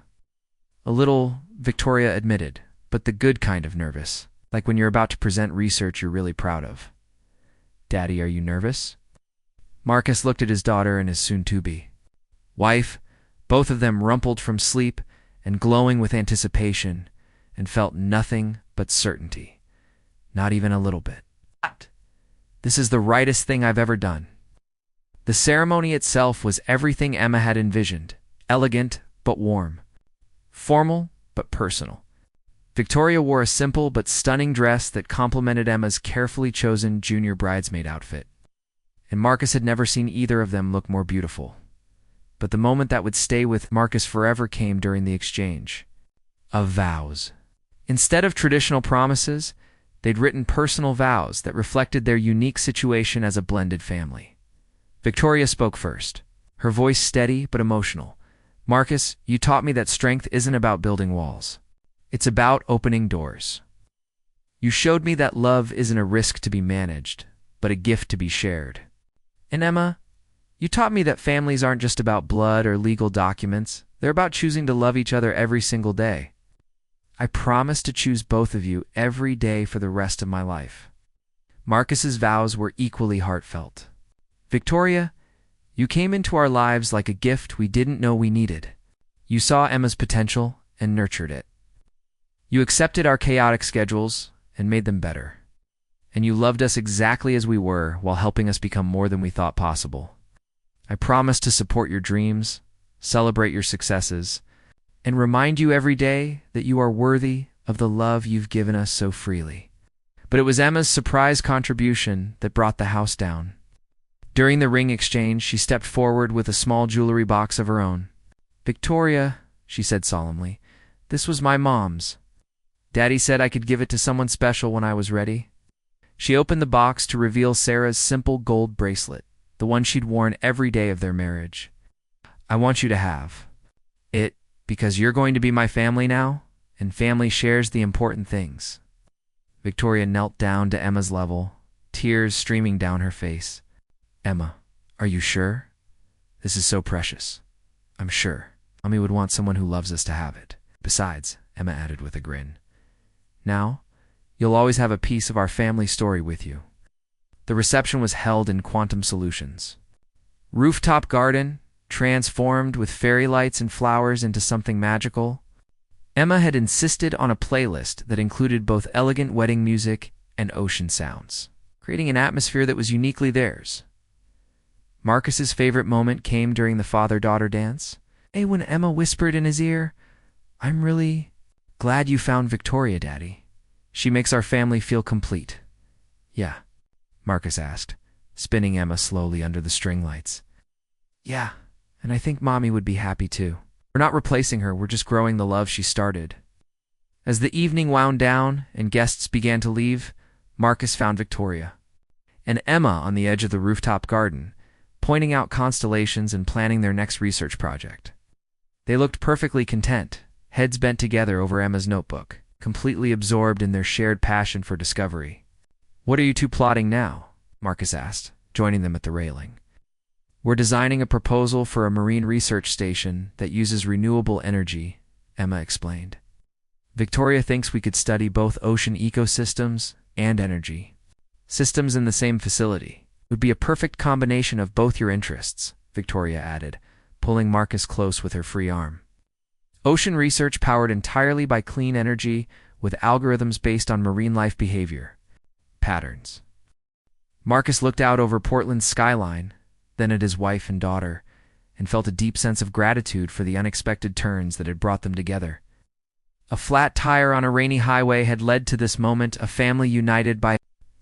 A little, Victoria admitted, but the good kind of nervous, like when you're about to present research you're really proud of. Daddy, are you nervous? Marcus looked at his daughter and his soon-to-be wife, both of them rumpled from sleep and glowing with anticipation, and felt nothing but certainty. Not even a little bit. This is the rightest thing I've ever done. The ceremony itself was everything Emma had envisioned, elegant but warm, formal but personal. Victoria wore a simple but stunning dress that complemented Emma's carefully chosen junior bridesmaid outfit, and Marcus had never seen either of them look more beautiful. But the moment that would stay with Marcus forever came during the exchange of vows. Instead of traditional promises, they'd written personal vows that reflected their unique situation as a blended family. Victoria spoke first, her voice steady but emotional. Marcus, you taught me that strength isn't about building walls. It's about opening doors. You showed me that love isn't a risk to be managed, but a gift to be shared. And Emma, you taught me that families aren't just about blood or legal documents. They're about choosing to love each other every single day. I promise to choose both of you every day for the rest of my life. Marcus's vows were equally heartfelt. Victoria, you came into our lives like a gift we didn't know we needed. You saw Emma's potential and nurtured it. You accepted our chaotic schedules and made them better. And you loved us exactly as we were while helping us become more than we thought possible. I promise to support your dreams, celebrate your successes, and remind you every day that you are worthy of the love you've given us so freely. But it was Emma's surprise contribution that brought the house down. During the ring exchange, she stepped forward with a small jewelry box of her own. Victoria, she said solemnly, this was my mom's. Daddy said I could give it to someone special when I was ready. She opened the box to reveal Sarah's simple gold bracelet, the one she'd worn every day of their marriage. I want you to have it because you're going to be my family now, and family shares the important things. Victoria knelt down to Emma's level, tears streaming down her face. Emma, are you sure? This is so precious. I'm sure. Mommy would want someone who loves us to have it. Besides, Emma added with a grin, now, you'll always have a piece of our family story with you. The reception was held in Quantum Solutions. Rooftop garden, transformed with fairy lights and flowers into something magical. Emma had insisted on a playlist that included both elegant wedding music and ocean sounds, creating an atmosphere that was uniquely theirs. Marcus's favorite moment came during the father-daughter dance. When Emma whispered in his ear, I'm really glad you found Victoria, Daddy. She makes our family feel complete. Yeah, Marcus asked, spinning Emma slowly under the string lights. Yeah, and I think Mommy would be happy too. We're not replacing her, we're just growing the love she started. As the evening wound down and guests began to leave, Marcus found Victoria and Emma on the edge of the rooftop garden, pointing out constellations and planning their next research project. They looked perfectly content, heads bent together over Emma's notebook, completely absorbed in their shared passion for discovery. What are you two plotting now? Marcus asked, joining them at the railing. We're designing a proposal for a marine research station that uses renewable energy, Emma explained. Victoria thinks we could study both ocean ecosystems and energy systems in the same facility. It would be a perfect combination of both your interests, Victoria added, pulling Marcus close with her free arm. Ocean research powered entirely by clean energy with algorithms based on marine life behavior patterns. Marcus looked out over Portland's skyline, then at his wife and daughter, and felt a deep sense of gratitude for the unexpected turns that had brought them together. A flat tire on a rainy highway had led to this moment, a family united by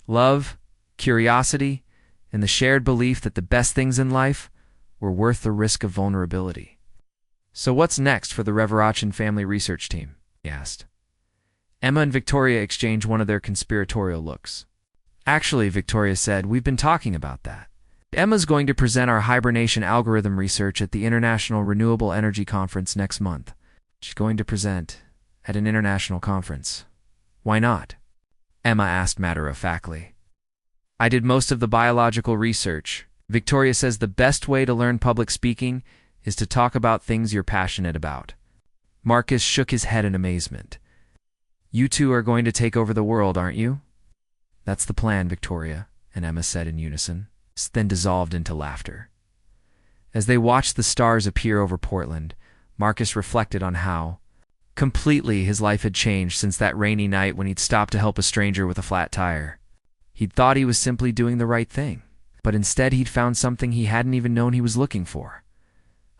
love, curiosity, and the shared belief that the best things in life were worth the risk of vulnerability. So what's next for the Reverachin family research team? He asked. Emma and Victoria exchanged one of their conspiratorial looks. Actually, Victoria said, we've been talking about that. Emma's going to present our hibernation algorithm research at the International Renewable Energy Conference next month. She's going to present at an international conference. Why not? Emma asked matter-of-factly. I did most of the biological research. Victoria says the best way to learn public speaking is to talk about things you're passionate about. Marcus shook his head in amazement. You two are going to take over the world, aren't you? That's the plan, Victoria, and Emma said in unison, then dissolved into laughter. As they watched the stars appear over Portland, Marcus reflected on how completely his life had changed since that rainy night when he'd stopped to help a stranger with a flat tire. He'd thought he was simply doing the right thing, but instead he'd found something he hadn't even known he was looking for.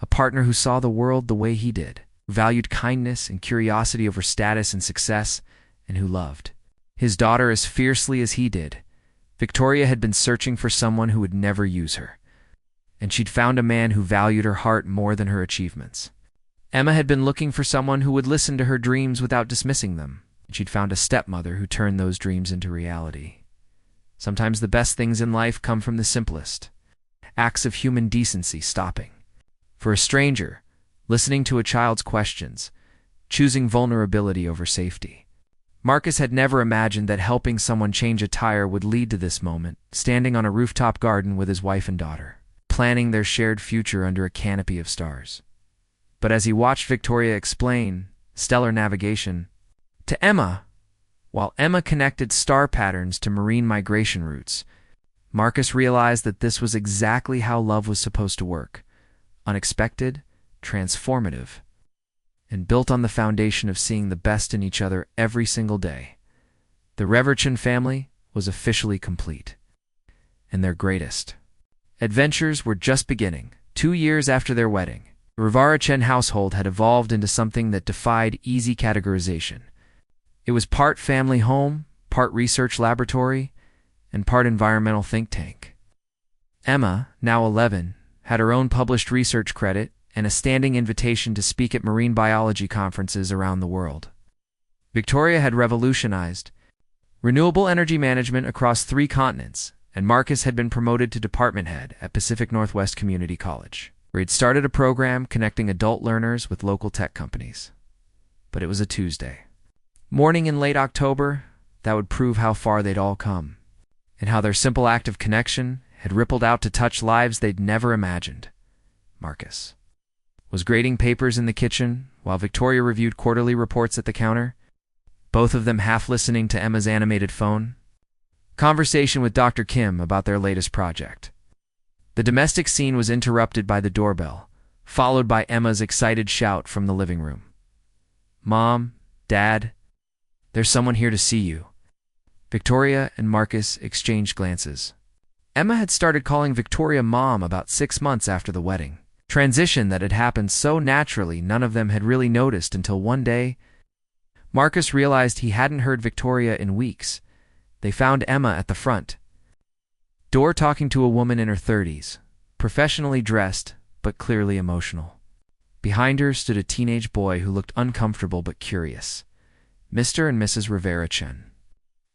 A partner who saw the world the way he did, who valued kindness and curiosity over status and success, and who loved his daughter as fiercely as he did. Victoria had been searching for someone who would never use her, and she'd found a man who valued her heart more than her achievements. Emma had been looking for someone who would listen to her dreams without dismissing them, and she'd found a stepmother who turned those dreams into reality. Sometimes the best things in life come from the simplest acts of human decency, stopping for a stranger, listening to a child's questions, choosing vulnerability over safety. Marcus had never imagined that helping someone change a tire would lead to this moment, standing on a rooftop garden with his wife and daughter, planning their shared future under a canopy of stars. But as he watched Victoria explain stellar navigation to Emma, while Emma connected star patterns to marine migration routes, Marcus realized that this was exactly how love was supposed to work: unexpected, transformative, and built on the foundation of seeing the best in each other every single day. The Reverachin family was officially complete, and their greatest adventures were just beginning. 2 years after their wedding, the Reverachin household had evolved into something that defied easy categorization. It was part family home, part research laboratory, and part environmental think tank. Emma, now 11, had her own published research credit and a standing invitation to speak at marine biology conferences around the world. Victoria had revolutionized renewable energy management across 3 continents, and Marcus had been promoted to department head at Pacific Northwest Community College, where he'd started a program connecting adult learners with local tech companies. But it was a Tuesday morning in late October that would prove how far they'd all come, and how their simple act of connection had rippled out to touch lives they'd never imagined. Marcus was grading papers in the kitchen while Victoria reviewed quarterly reports at the counter, both of them half listening to Emma's animated phone conversation with Dr. Kim about their latest project. The domestic scene was interrupted by the doorbell, followed by Emma's excited shout from the living room. "Mom, Dad, there's someone here to see you." Victoria and Marcus exchanged glances. Emma had started calling Victoria Mom about 6 months after the wedding, transition that had happened so naturally none of them had really noticed until one day Marcus realized he hadn't heard Victoria in weeks. They found Emma at the front door talking to a woman in her 30s, professionally dressed but clearly emotional. Behind her stood a teenage boy who looked uncomfortable but curious. "Mr. and Mrs. Rivera Chen,"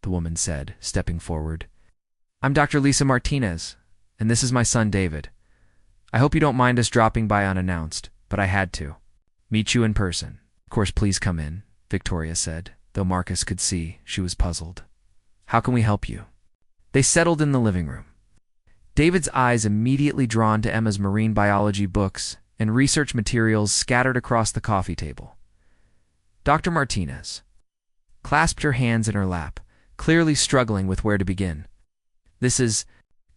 the woman said, stepping forward. "I'm Dr. Lisa Martinez, and this is my son David. I hope you don't mind us dropping by unannounced, but I had to meet you in person." "Of course, please come in," Victoria said, though Marcus could see she was puzzled. "How can we help you?" They settled in the living room, David's eyes immediately drawn to Emma's marine biology books and research materials scattered across the coffee table. Dr. Martinez clasped her hands in her lap, clearly struggling with where to begin. "This is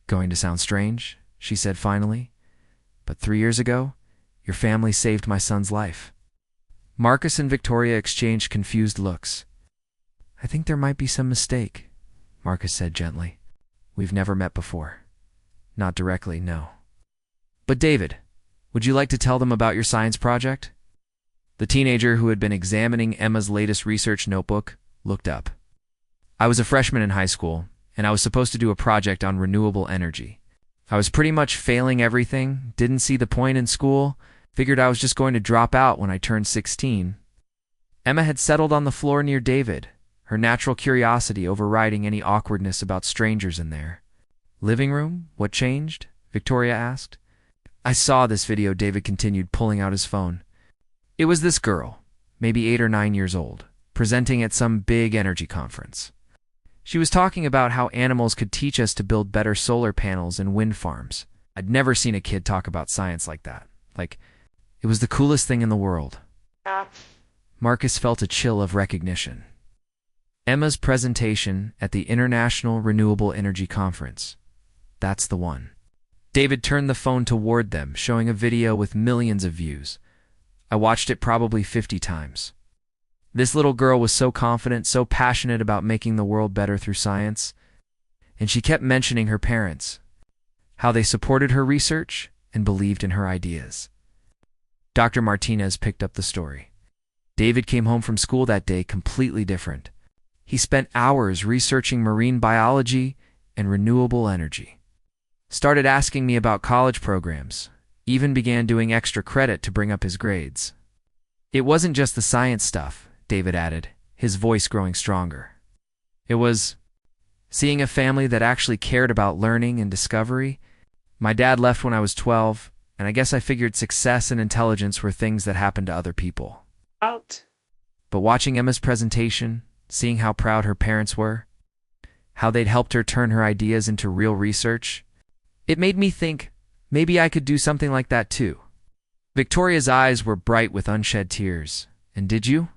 going to sound strange," she said finally, "but 3 years ago, your family saved my son's life." Marcus and Victoria exchanged confused looks. "I think there might be some mistake," Marcus said gently. "We've never met before." "Not directly, no." "But David, would you like to tell them about your science project?" The teenager who had been examining Emma's latest research notebook looked up. "I was a freshman in high school, and I was supposed to do a project on renewable energy. I was pretty much failing everything, didn't see the point in school, figured I was just going to drop out when I turned 16. Emma had settled on the floor near David, her natural curiosity overriding any awkwardness about strangers in there. "Living room? What changed?" Victoria asked. "I saw this video," David continued, pulling out his phone. "It was this girl, maybe 8 or 9 years old, presenting at some big energy conference. She was talking about how animals could teach us to build better solar panels and wind farms. I'd never seen a kid talk about science like that. It was the coolest thing in the world." Marcus felt a chill of recognition. Emma's presentation at the International Renewable Energy Conference. That's the one. David turned the phone toward them, showing a video with millions of views. "I watched it probably 50 times. This little girl was so confident, so passionate about making the world better through science. And she kept mentioning her parents, how they supported her research and believed in her ideas." Dr. Martinez picked up the story. "David came home from school that day completely different. He spent hours researching marine biology and renewable energy. Started asking me about college programs, even began doing extra credit to bring up his grades. It wasn't just the science stuff," David added, his voice growing stronger. "It was seeing a family that actually cared about learning and discovery. My dad left when I was 12, and I guess I figured success and intelligence were things that happened to other people. But watching Emma's presentation, seeing how proud her parents were, how they'd helped her turn her ideas into real research, it made me think maybe I could do something like that too." Victoria's eyes were bright with unshed tears. "And did you?"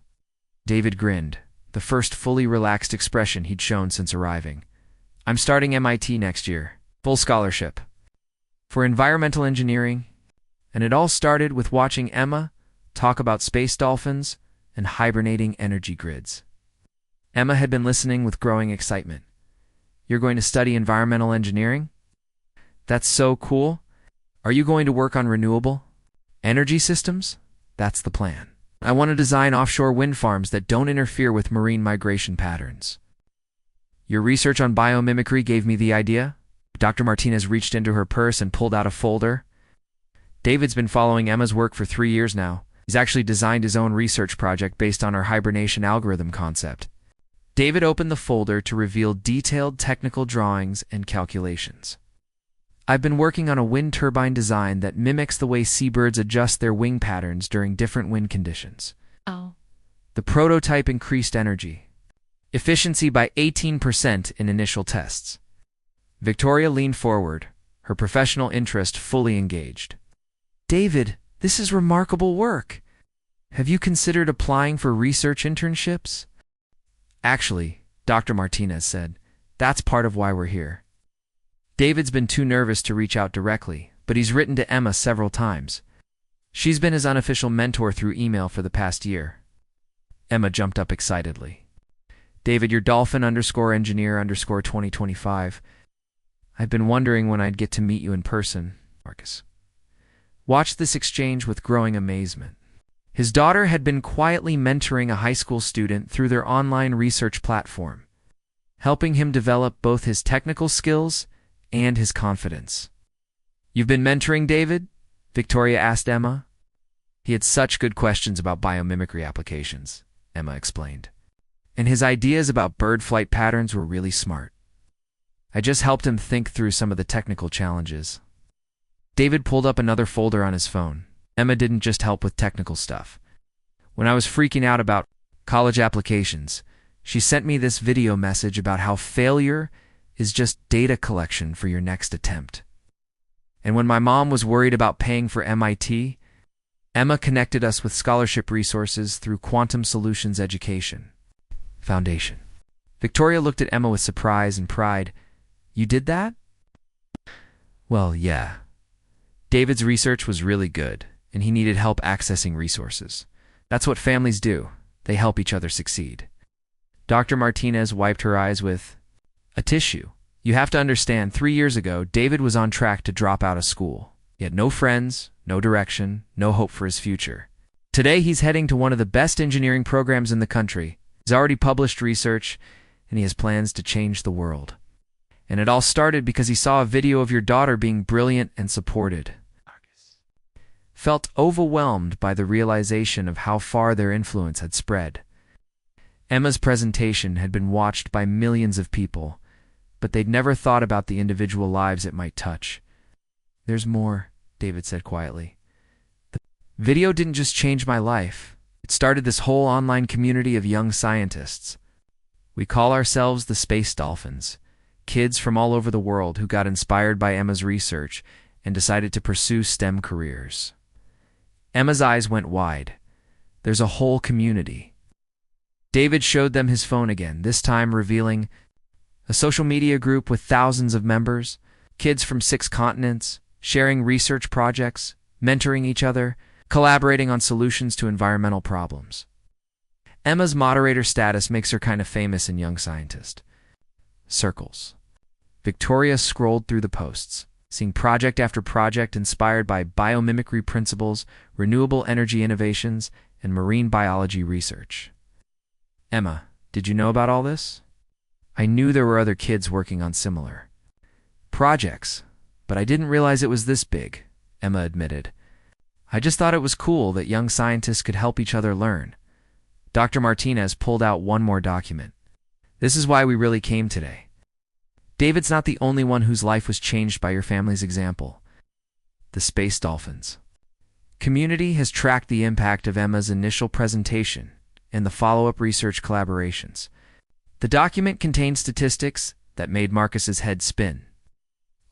David grinned, the first fully relaxed expression he'd shown since arriving. "I'm starting MIT next year, full scholarship, for environmental engineering, and it all started with watching Emma talk about space dolphins and hibernating energy grids." Emma had been listening with growing excitement. "You're going to study environmental engineering? That's so cool. Are you going to work on renewable energy systems?" "That's the plan. I want to design offshore wind farms that don't interfere with marine migration patterns." "Your research on biomimicry gave me the idea." Dr. Martinez reached into her purse and pulled out a folder. "David's been following Emma's work for 3 years now. He's actually designed his own research project based on our hibernation algorithm concept. David opened the folder to reveal detailed technical drawings and calculations. I've been working on a wind turbine design that mimics the way seabirds adjust their wing patterns during different wind conditions. Oh. The prototype increased energy efficiency by 18% in initial tests. Victoria leaned forward, her professional interest fully engaged. David, this is remarkable work. Have you considered applying for research internships? Actually, Dr. Martinez said, that's part of why we're here. David's been too nervous to reach out directly, but he's written to Emma several times. She's been his unofficial mentor through email for the past year. Emma jumped up excitedly. David, you're Dolphin_Engineer_2025. I've been wondering when I'd get to meet you in person, Marcus watched this exchange with growing amazement. His daughter had been quietly mentoring a high school student through their online research platform, helping him develop both his technical skills and his confidence. You've been mentoring David? Victoria asked Emma. He had such good questions about biomimicry applications, Emma explained. And his ideas about bird flight patterns were really smart. I just helped him think through some of the technical challenges. David pulled up another folder on his phone. Emma didn't just help with technical stuff. When I was freaking out about college applications, she sent me this video message about how failure is just data collection for your next attempt. And when my mom was worried about paying for MIT, Emma connected us with scholarship resources through Quantum Solutions Education Foundation. Victoria looked at Emma with surprise and pride. You did that? Well, yeah. David's research was really good, and he needed help accessing resources. That's what families do. They help each other succeed. Dr. Martinez wiped her eyes with a tissue. You have to understand, 3 years ago, David was on track to drop out of school. He had no friends, no direction, no hope for his future. Today, he's heading to one of the best engineering programs in the country. He's already published research, and he has plans to change the world. And it all started because he saw a video of your daughter being brilliant and supported. Felt overwhelmed by the realization of how far their influence had spread. Emma's presentation had been watched by millions of people, but they'd never thought about the individual lives it might touch. There's more, David said quietly. The video didn't just change my life. It started this whole online community of young scientists. We call ourselves the Space Dolphins, kids from all over the world who got inspired by Emma's research and decided to pursue STEM careers. Emma's eyes went wide. There's a whole community. David showed them his phone again, this time revealing a social media group with thousands of members, kids from 6 continents, sharing research projects, mentoring each other, collaborating on solutions to environmental problems. Emma's moderator status makes her kind of famous in Young Scientist circles. Victoria scrolled through the posts, seeing project after project inspired by biomimicry principles, renewable energy innovations, and marine biology research. Emma, did you know about all this? I knew there were other kids working on similar projects, but I didn't realize it was this big, Emma admitted. I just thought it was cool that young scientists could help each other learn. Dr. Martinez pulled out one more document. This is why we really came today. David's not the only one whose life was changed by your family's example. The Space Dolphins community has tracked the impact of Emma's initial presentation and the follow-up research collaborations. The document contained statistics that made Marcus's head spin.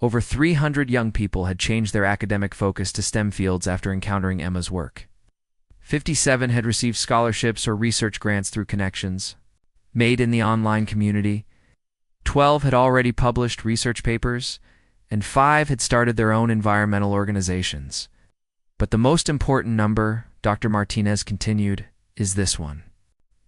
Over 300 young people had changed their academic focus to STEM fields after encountering Emma's work. 57 had received scholarships or research grants through connections made in the online community. 12 had already published research papers, and 5 had started their own environmental organizations. But the most important number, Dr. Martinez continued, is this one.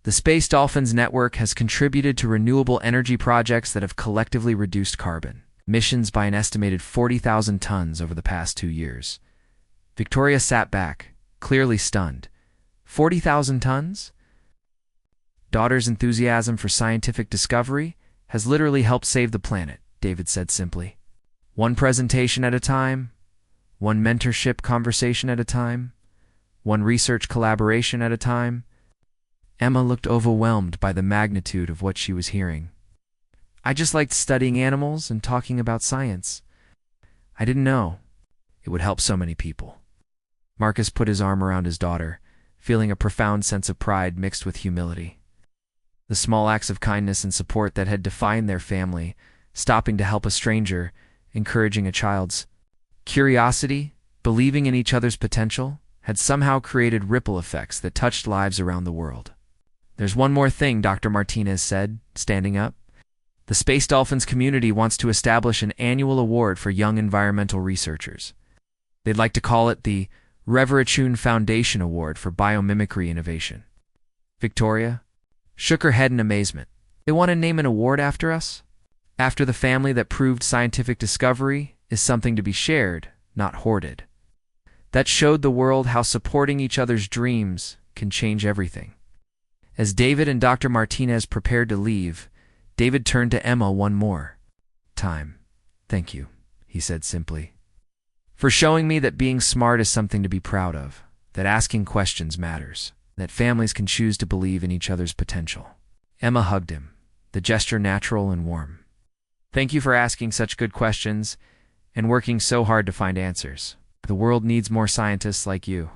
The Space Dolphins Network has contributed to renewable energy projects that have collectively reduced carbon emissions by an estimated 40,000 tons over the past 2 years. Victoria sat back, clearly stunned. 40,000 tons? Daughter's enthusiasm for scientific discovery has literally helped save the planet, David said simply. One presentation at a time, one mentorship conversation at a time, one research collaboration at a time. Emma looked overwhelmed by the magnitude of what she was hearing. I just liked studying animals and talking about science. I didn't know it would help so many people. Marcus put his arm around his daughter, feeling a profound sense of pride mixed with humility. The small acts of kindness and support that had defined their family, stopping to help a stranger, encouraging a child's curiosity, believing in each other's potential, had somehow created ripple effects that touched lives around the world. There's one more thing, Dr. Martinez said, standing up. The Space Dolphins community wants to establish an annual award for young environmental researchers. They'd like to call it the Reverachun Foundation Award for Biomimicry Innovation. Victoria shook her head in amazement. They want to name an award after us? After the family that proved scientific discovery is something to be shared, not hoarded. That showed the world how supporting each other's dreams can change everything. As David and Dr. Martinez prepared to leave, David turned to Emma one more time. Thank you, he said simply, for showing me that being smart is something to be proud of, that asking questions matters, that families can choose to believe in each other's potential. Emma hugged him, the gesture natural and warm. Thank you for asking such good questions and working so hard to find answers. The world needs more scientists like you.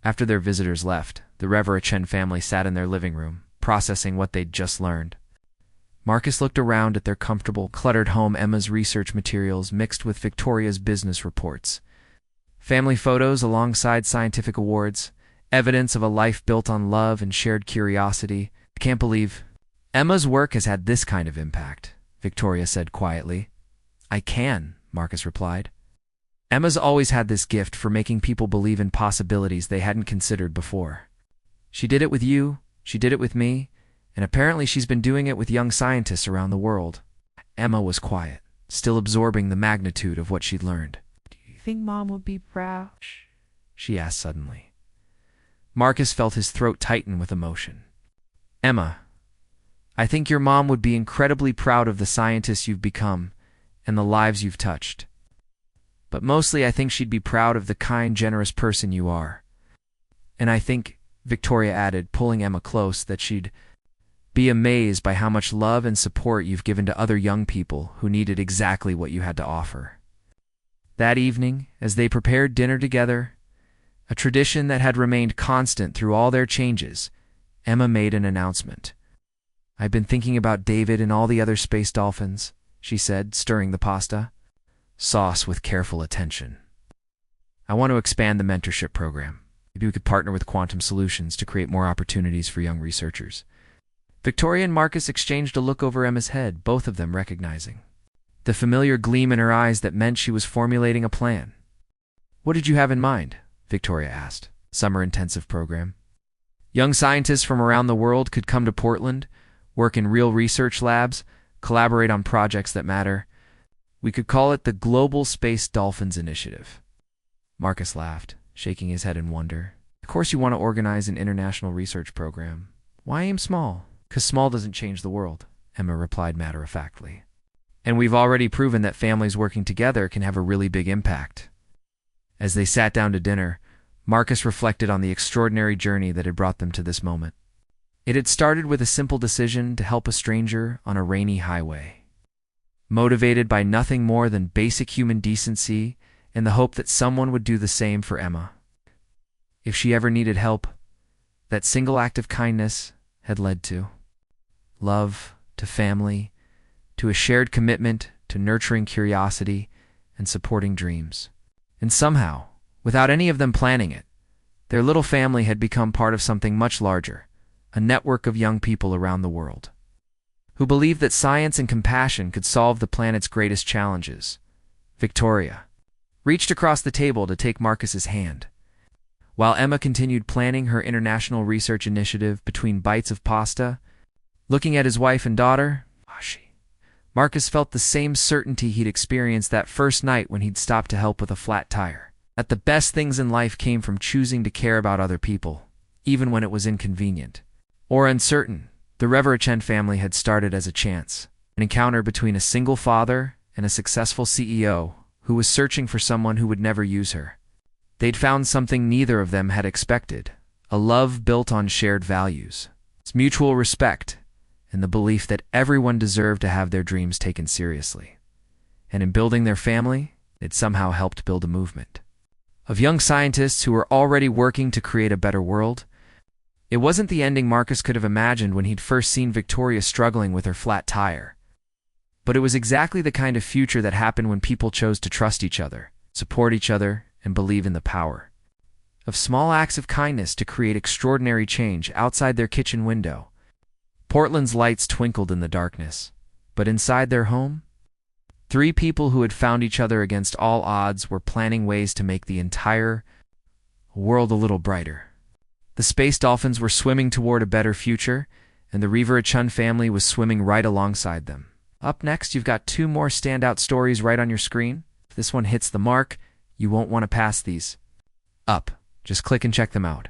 After their visitors left, the Reverachun family sat in their living room, processing what they'd just learned. Marcus looked around at their comfortable, cluttered home, Emma's research materials mixed with Victoria's business reports. Family photos alongside scientific awards, evidence of a life built on love and shared curiosity. I can't believe Emma's work has had this kind of impact, Victoria said quietly. I can, Marcus replied. Emma's always had this gift for making people believe in possibilities they hadn't considered before. She did it with you, she did it with me, and apparently she's been doing it with young scientists around the world. Emma was quiet, still absorbing the magnitude of what she'd learned. Do you think Mom would be proud? She asked suddenly. Marcus felt his throat tighten with emotion. Emma, I think your mom would be incredibly proud of the scientist you've become and the lives you've touched. But mostly I think she'd be proud of the kind, generous person you are. And I think, Victoria added, pulling Emma close, that she'd be amazed by how much love and support you've given to other young people who needed exactly what you had to offer. That evening, as they prepared dinner together, a tradition that had remained constant through all their changes, Emma made an announcement. I've been thinking about David and all the other space dolphins, she said, stirring the pasta sauce with careful attention. I want to expand the mentorship program. Maybe we could partner with Quantum Solutions to create more opportunities for young researchers. Victoria and Marcus exchanged a look over Emma's head, both of them recognizing the familiar gleam in her eyes that meant she was formulating a plan. What did you have in mind? Victoria asked. Summer intensive program. Young scientists from around the world could come to Portland, work in real research labs, collaborate on projects that matter. We could call it the Global Space Dolphins Initiative. Marcus laughed, shaking his head in wonder. Of course you want to organize an international research program. Why aim small? 'Cause small doesn't change the world, Emma replied matter-of-factly. And we've already proven that families working together can have a really big impact. As they sat down to dinner, Marcus reflected on the extraordinary journey that had brought them to this moment. It had started with a simple decision to help a stranger on a rainy highway. Motivated by nothing more than basic human decency and the hope that someone would do the same for Emma. If she ever needed help, that single act of kindness had led to love, to family, to a shared commitment to nurturing curiosity and supporting dreams. And somehow, without any of them planning it, their little family had become part of something much larger, a network of young people around the world, who believed that science and compassion could solve the planet's greatest challenges. Victoria reached across the table to take Marcus's hand, while Emma continued planning her international research initiative between bites of pasta. Looking at his wife and daughter, Marcus felt the same certainty he'd experienced that first night when he'd stopped to help with a flat tire, that the best things in life came from choosing to care about other people, even when it was inconvenient or uncertain. The Reverachun family had started as a chance, an encounter between a single father and a successful CEO who was searching for someone who would never use her. They'd found something neither of them had expected, a love built on shared values. It's mutual respect and the belief that everyone deserved to have their dreams taken seriously. And in building their family, it somehow helped build a movement of young scientists who were already working to create a better world. It wasn't the ending Marcus could have imagined when he'd first seen Victoria struggling with her flat tire. But it was exactly the kind of future that happened when people chose to trust each other, support each other, and believe in the power of small acts of kindness to create extraordinary change outside their kitchen window. Portland's lights twinkled in the darkness, but inside their home, 3 people who had found each other against all odds were planning ways to make the entire world a little brighter. The space dolphins were swimming toward a better future, and the Rivera Chun family was swimming right alongside them. Up next, you've got 2 more standout stories right on your screen. If this one hits the mark, you won't want to pass these up. Just click and check them out.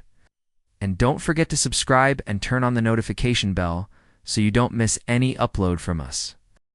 And don't forget to subscribe and turn on the notification bell so you don't miss any upload from us.